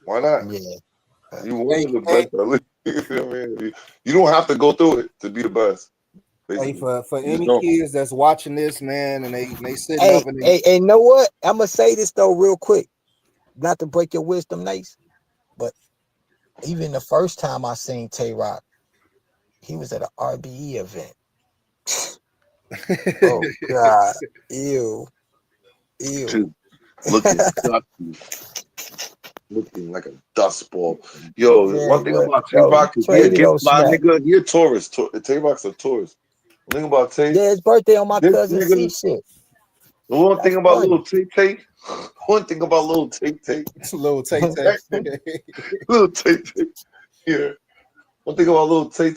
Why not? Yeah. You one Hey, of the hey, best. At least. You know what I mean? You don't have to go through it to be the best. hey, Basically. for You just any don't. kids that's watching this, man, and they sitting Hey, up and hey, you know what? I'm gonna say this though, real quick. Not to break your wisdom, nice, but even the first time I seen Tay Rock, he was at an RBE event. Oh God, ew. Just looking dusty, looking like a dust ball. Yo, Yeah, one thing but about Tay yo, he Rock is he a traded get on fly Smack. nigga. He a tourist. Tay Rock's a tourist. One thing about Tay, Yeah, his birthday on my this cousin C nigga. shit. The one thing That's about funny. little Tay. One thing about little Tay. little Tay Tay. Little Tay. Yeah. One thing about little Tay.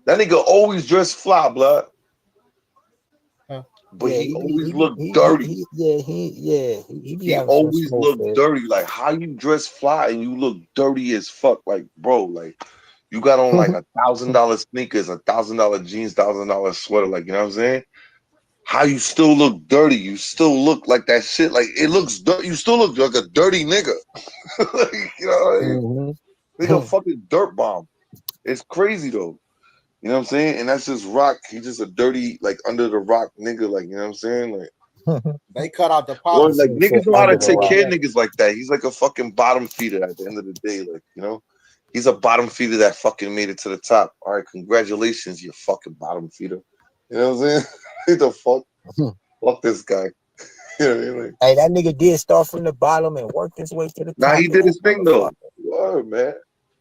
That nigga always dressed fly, blood. Huh. But Yeah, he always looked dirty. he be He having some always smoke looked fit. dirty. Like how you dress fly and you look dirty as fuck. Like, bro, like you got on like $1,000 sneakers, $1,000 jeans, $1,000 sweater. Like, you know what I'm saying? How you still look dirty? You still look like that shit. Like it looks dirty. You still look like a dirty nigga. Like, you know what I mean? Mhm. Nigga fucking dirt bomb. It's crazy though. You know what I'm saying? And that's just Rock. He's just a dirty, like under the rock nigga. Like, you know what I'm saying? Like, They cut out the or like politics. Shit niggas know how under to the take rock. care of niggas like that. He's like a fucking bottom feeder at the end of the day. Like, you know, he's a bottom feeder that fucking made it to the top. All right, congratulations, you fucking bottom feeder. You know what I'm saying? The fuck, fuck this guy. You know what I mean? Like, Hey, that nigga did start from the bottom and worked his way to the nah, top he of did that his thing though. motherfucker. Word, man.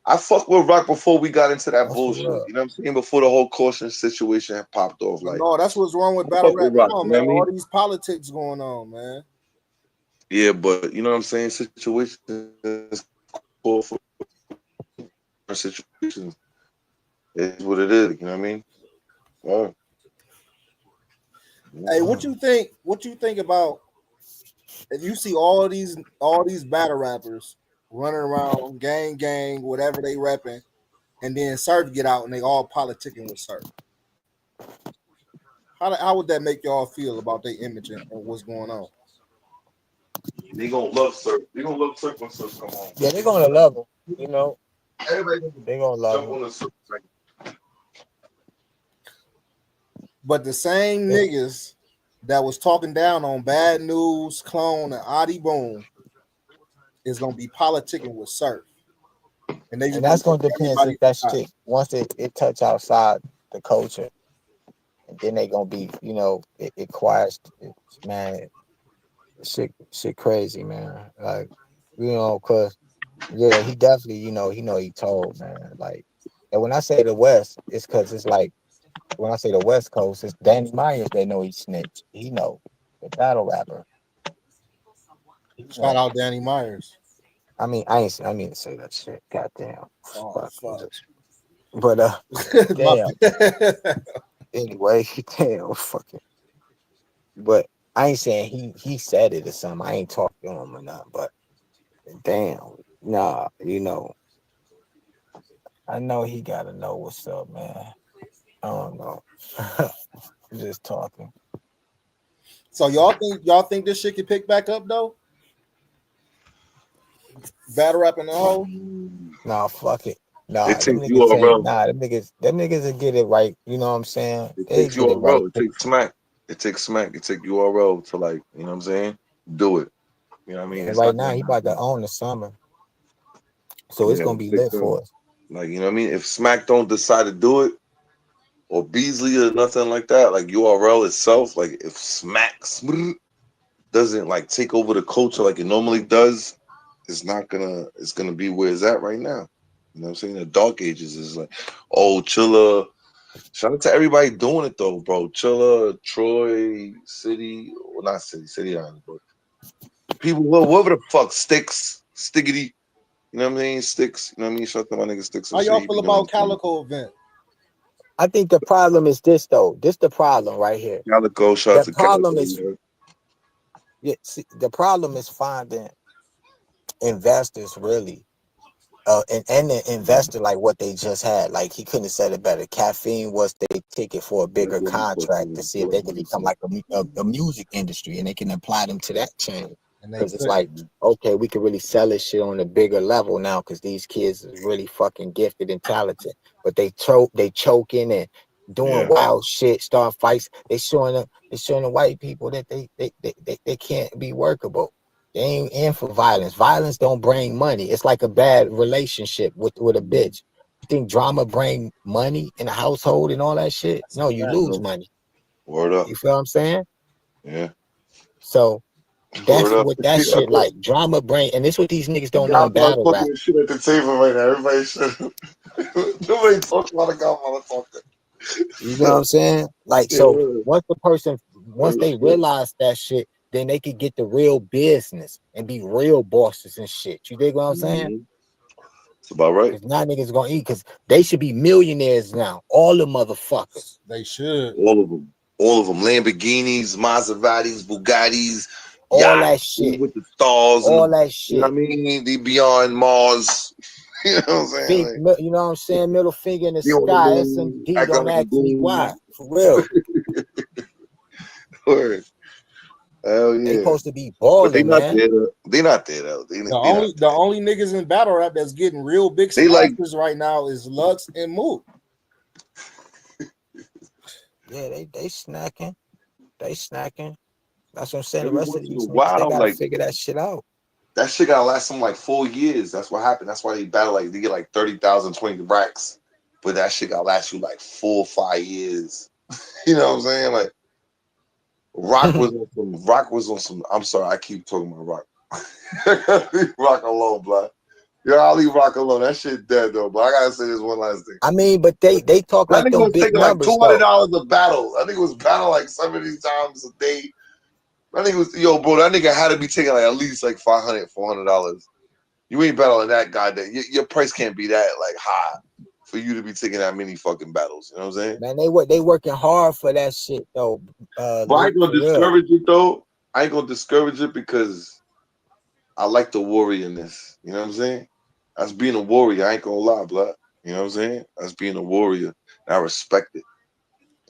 I fuck with Rock before we got into that That's what's bullshit. up. You know what I'm saying? Before the whole caution situation had popped off. Like, No, that's what's wrong with I battle fuck with rap Rock. now, You know man. what I All mean? these politics going on, man. Yeah, but you know what I'm saying? Situations call for situations. It's what it is. You know what I mean? Word. Hey, what you think? What you think about if you see all these battle rappers running around, gang, whatever they repping, and then Surf get out and they all politicking with Surf? How would that make y'all feel about their image and what's going on? They gonna love Surf. They gonna love Surf when Surf come on. Yeah, they're gonna love him. You know, Everybody gonna they gonna love jump him. on the Surf. Like, But the same niggas that was talking down on Bad News, Clone, and Adi Boom is gonna be politicking with Surf, and they just And gonna that's make gonna depend everybody since that forgot. shit once it touch outside the culture, and then they gonna be, it quiets man, shit crazy, man. Like, cause yeah, he definitely, he told, man. Like, and when I say the West, it's cause it's like when I say the West Coast, it's Danny Myers, they know he snitched. He know the battle rapper. He Shout know. out Danny Myers. I mean to say that shit. Goddamn. Oh Fuck. fuck. But My damn. bad. Anyway, damn, fucking. But I ain't saying he said it or something. I ain't talking to him or nothing. But damn, nah, I know he gotta know what's up, man. I don't know. Just talking. So y'all think this shit can pick back up though? Battle rap in the hole. Nah, fuck it. it Nah, them takes niggas ain't. URL. Nah, them niggas will get it right. You know what I'm saying? It They takes get it right. URL. It takes smack. It takes smack. It takes URL to like, you know what I'm saying? Do it. You know what I mean? And It's right not now, gonna he about to happen. own the summer, so it's Yeah, gonna be take lit them. for us. Like, you know what I mean? If Smack don't decide to do it, or Beasley or nothing like that, like URL itself, like if Smack doesn't like take over the culture like it normally does, it's gonna be where it's at right now. You know what I'm saying? The dark ages is like, oh, Chilla. Shout out to everybody doing it though, bro. Chilla, Troy, City, well not City Island, but people, well, whatever the fuck, Sticks, Stiggity, you know what I mean? Sticks, you know what I mean? Shout out to my nigga Sticks How and shit. y'all He feel be doing about his thing. Calico event? I think the problem is this though. This the problem right here. Calico, shout out The to problem Calico, is man. the problem is finding investors really and the investor, like what they just had, like he couldn't have said it better. Caffeine was their ticket for a That's bigger what he contract to fucking see if what they could he become said. like a music industry, and they can apply them to that chain. And they Because it's couldn't. like, okay, we can really sell this shit on a bigger level now because these kids is really fucking gifted and talented. But they choking and doing Yeah. wild shit, start fights. They showing the white people that they can't be workable. They ain't in for violence. Violence don't bring money. It's like a bad relationship with a bitch. You think drama bring money in a household and all that shit? That's a No, you fact. lose No. money. Word up. You feel what I'm saying? Yeah. So Word that's up. what that shit like. Drama bring, and this what these niggas don't know in Godfather battle rap. talking shit at the table right now. Everybody should. Nobody talks about a Godfather talking. You know what I'm saying? Like, so Yeah. once they realize that shit, then they could get the real business and be real bosses and shit. You dig what I'm saying? Mhm. It's about right. Because now niggas gonna eat because they should be millionaires now. All the motherfuckers. They should. All of them. All of them. Lamborghinis, Maseratis, Bugattis, All yachts that shit. with the stars and All the, that you know what I shit. mean? The beyond Mars. You know what I'm saying? Big, Like, you know what I'm saying? Middle finger in the be on the sky. moon, SMD. acting Don't like a ask me why. goon. For real. Word. Hell They yeah. supposed to be But they balling, not man. there. They not there though. The only niggas in battle rap that's getting real big They like sponsors right now is Lux and Mook. Yeah, they snacking. They snacking. That's what I'm saying. The every rest of once in a these niggas, they while, gotta like figure that shit out. that shit gotta last them like 4 years. That's what happened. That's why they battle like they get like 30,000, 20 racks. But that shit gotta last you like 4 or 5 years. You know what I'm saying? Like Rock was on some I'm sorry, I keep talking about Rock. Leave Rock alone, bro. Yeah, I'll leave Rock alone. That shit dead though, but I gotta say this one last thing. I mean, but they talk That like nigga them was big taking like numbers though. $200 a battle. I think it was battle like 70 times a day. I think it was bro. That nigga had to be taking like at least like $500, $400. You ain't battling that goddamn. Your price can't be that like high for you to be taking that many fucking battles. You know what I'm saying? Man, they working hard for that shit though. But I Luke, ain't gonna for real. discourage it though. I ain't gonna discourage it because I like the warriorness. You know what I'm saying? That's being a warrior. I ain't gonna lie, blood. You know what I'm saying? That's being a warrior. And I respect it.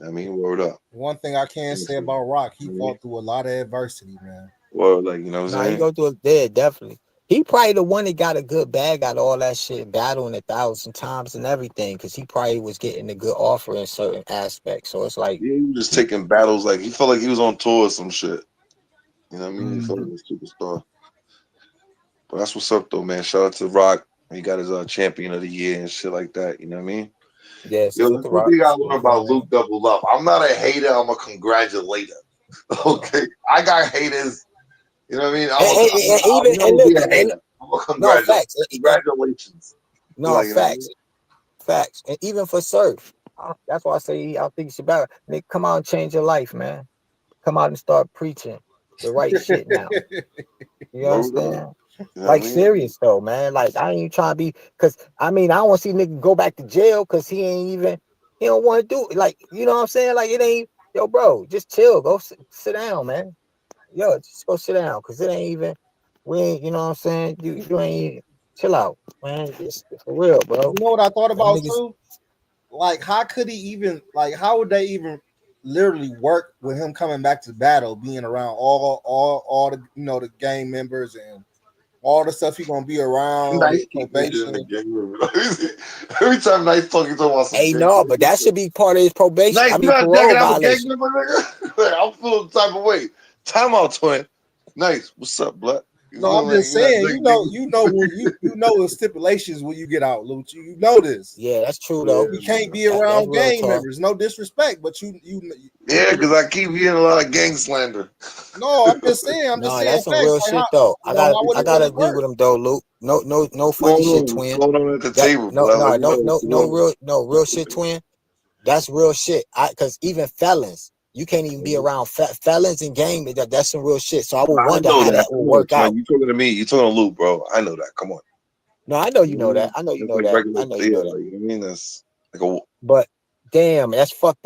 I mean, word up. One thing I can say about Rock, he Mhm. fought through a lot of adversity, man. Word, like, you know what Nah, I'm he saying? go through it there, definitely. He probably the one that got a good bag out of all that shit, battling 1,000 times and everything, because he probably was getting a good offer in certain aspects. So it's like, Yeah, he was just taking battles. Like, he felt like he was on tour or some shit. You know what I mean? He felt like a superstar. But that's what's up, though, man. Shout out to Rock. He got his champion of the year and shit like that. You know what I mean? yeah, Yo, salute that's the one Rock. thing I learned Salute about him, man. Luke Double Up. I'm not a hater. I'm a congratulator. Okay? I got haters. You know what I mean? I'll never Look, be a hater. I'm a no congratulator. facts. Congratulations. No Like, you know what I facts. mean? Facts. And even for Surf, that's why I say I think you should battle. Nigga, come out and change your life, man. Come out and start preaching the right shit now. You Word up. understand? You know what Like I mean? serious though, man. Like I ain't even trying to be, cause I mean I don't want to see nigga go back to jail, cause he don't want to do it. Like you know what I'm saying? Like it ain't, yo, bro, just chill, go sit down, man. Yo, just go sit down, cause it ain't even, we ain't, you know what I'm saying? You ain't chill out, man. Just for real, bro. You know what I thought Them about niggas, too? Like, how could he even like? How would they even literally work with him coming back to battle, being around all the the gang members and all the stuff he gonna be around, Nice his keep mentioning the probation. gang member. Every time Nice talking about some hey, gang no, but that member. should be part of his probation. Nice, I you mean not jacking parole out a gang violation. member, nigga? Like, I'm feeling the type of way. Time out, twin. Nice. What's up, blood? You No, feel I'm like just you not saying. jacking gang You know the stipulations when you get out, Luch. You know this. Yeah, that's true Yeah, though. You can't be That's around real gang talk. members. No disrespect, but you yeah, because I keep hearing a lot of gang slander. No, I'm just saying. I'm just No, saying that's some facts. real Like shit how though. how would I it gotta really agree work? with him though, Luke. No What's funny going shit, on? What's twin. going on at the That table, blood? Let me know what's going on. no real shit, twin. That's real shit. Cause even felons, you can't even be around felons and gang. That's some real shit. So I would I wonder know how that. that Come will on, work twin. out. You talking to me? You talking to Luke, bro? I know that. Come on. No, I know you know that. I know you That's know like that. regular. I know you Yeah, know that. like, you know what I mean? That's like a. But damn, that's fucked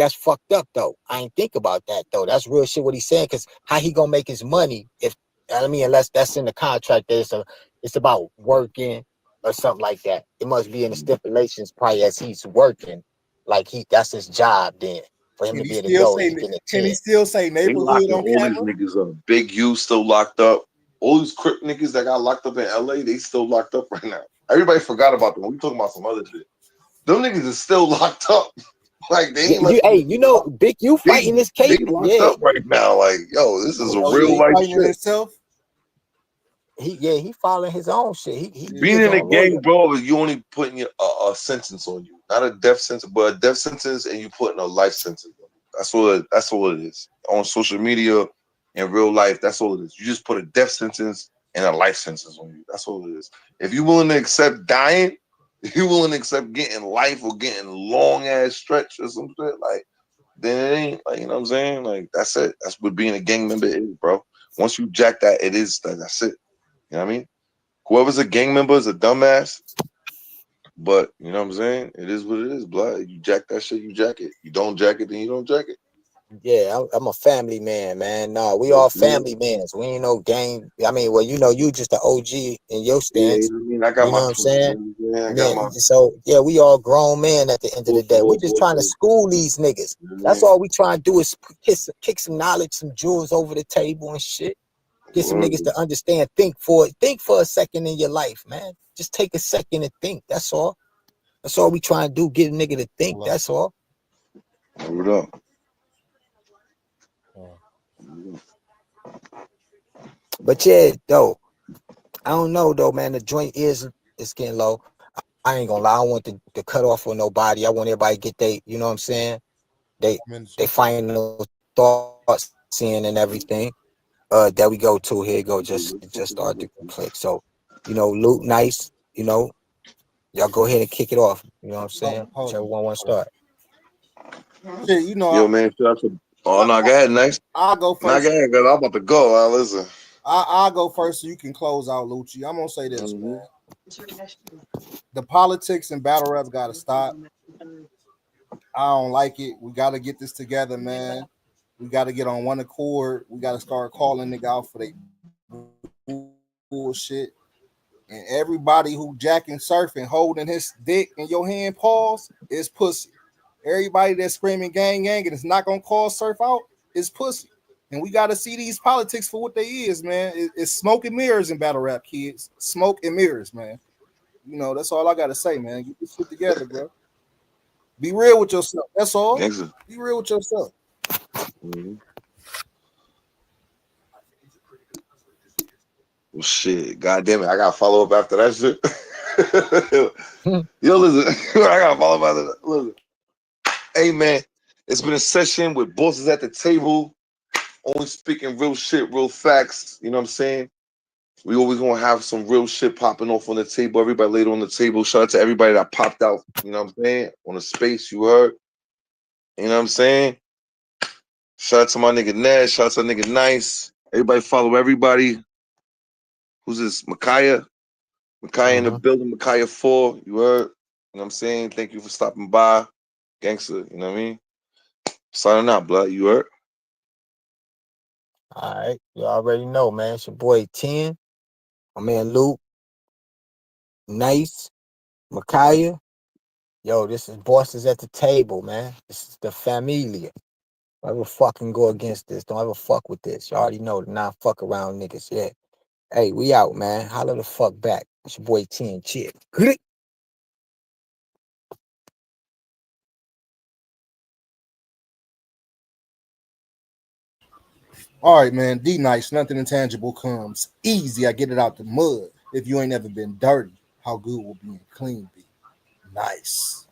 up though. I ain't think about that though. That's real shit what he's saying, because how he gonna make his money if, I mean, unless that's in the contract that it's about working, or something like that. It must be in the stipulations probably as he's working. Like that's his job then. For him Can to he be able to still go, say? he can Can he attend. still say They neighborhood locking on all these camera? niggas up. Big U still locked up. All these Crip niggas that got locked up in LA, they still locked up right now. Everybody forgot about them. We talking about some other shit. Them niggas is still locked up. Like they Yeah, ain't let hey, them Big U fighting this they case. locked Yeah. up right now. Like, yo, this is a Oh yeah, real he life fighting shit. himself. He following his own shit. He Being his in a own lawyer. gang, bro, is you only putting a sentence on you, not a death sentence, but a death sentence, and you putting a life sentence on you. That's all it is. On social media, in real life, that's all it is. You just put a death sentence and a life sentence on you. That's all it is. If you're willing to accept dying, if you're willing to accept getting life or getting long ass stretch or some shit, like then it ain't like, you know what I'm saying? Like that's it. That's what being a gang member is, bro. Once you jack that, it is that's it. You know what I mean? Whoever's a gang member is a dumbass. But you know what I'm saying? It is what it is, blood. You jack that shit, you jack it. You don't jack it, then you don't jack it. Yeah, I'm a family man. No, we Yes, all man. family mans. We ain't no gang. I mean, well, you just the OG in your Yeah, stance. you know what I mean? I got You know my what I'm point. saying? You know what I mean? I got Man, my so yeah, we all grown men at the end of the both day. We world just trying to bosses. school these niggas. You know what I That's mean? all we trying to do is kick some knowledge, some jewels over the table and shit. Get some niggas Word. to understand. Think for a second in your life, man. Just take a second to think. That's all. That's all we trying to do. Get a nigga to think. That's all. Word up. But yeah, though, I don't know though, man. The joint is getting low. I ain't gonna lie. I don't want to cut off on nobody. I want everybody to get they, you know what I'm saying? They final thoughts in and everything. That we go to here. Go just start to click. So, Luke, nice. Y'all go ahead and kick it off. You know what I'm saying? Hold Whichever on. one want to start. Shit, Yo, man, shout out to oh no, go ahead, next. I'll go No, first. go ahead, because I'm about to go. Listen. I'll go first so you can close out, Lucci. I'm gonna say this, man. The politics and battle rap gotta stop. I don't like it. We gotta get this together, man. We gotta get on one accord. We gotta start calling nigga out for bullshit. And everybody who jacking surfing, holding his dick in your hand, pause, is pussy. Everybody that's screaming gang gang and is not gonna call surf out is pussy. And we gotta see these politics for what they is, man. It's smoke and mirrors in battle rap, kids. Smoke and mirrors, man. That's all I gotta say, man. Get this shit together, bro. Be real with yourself. That's all. Gangster. Be real with yourself. Mm-hmm. Well, shit. God damn it. I got to follow up after that shit. Yo, listen. I got to follow up after that. Listen. Hey, man. It's been a session with bosses at the table. Only speaking real shit, real facts. You know what I'm saying? We always gonna have some real shit popping off on the table. Everybody laid on the table. Shout out to everybody that popped out, you know what I'm saying? On the space, you heard. You know what I'm saying? Shout out to my nigga Ned. Shout out to nigga Nice. Everybody follow everybody. Who's this? Micaiah. Micaiah in the building. Micaiah 4. You heard? You know what I'm saying? Thank you for stopping by. Gangster, you know what I mean? Signing out, blood. You heard? All right. You already know, man. It's your boy 10. My man Luke. Nice. Micaiah. Yo, this is bosses at the table, man. This is the familia. Don't ever fucking go against this. Don't ever fuck with this. You already know the non-fuck around niggas. Yeah. Hey, we out, man. Holla the fuck back. It's your boy 10. Cheers. All right, man. D nice. Nothing intangible comes easy. I get it out the mud. If you ain't never been dirty, how good will being clean be? Nice.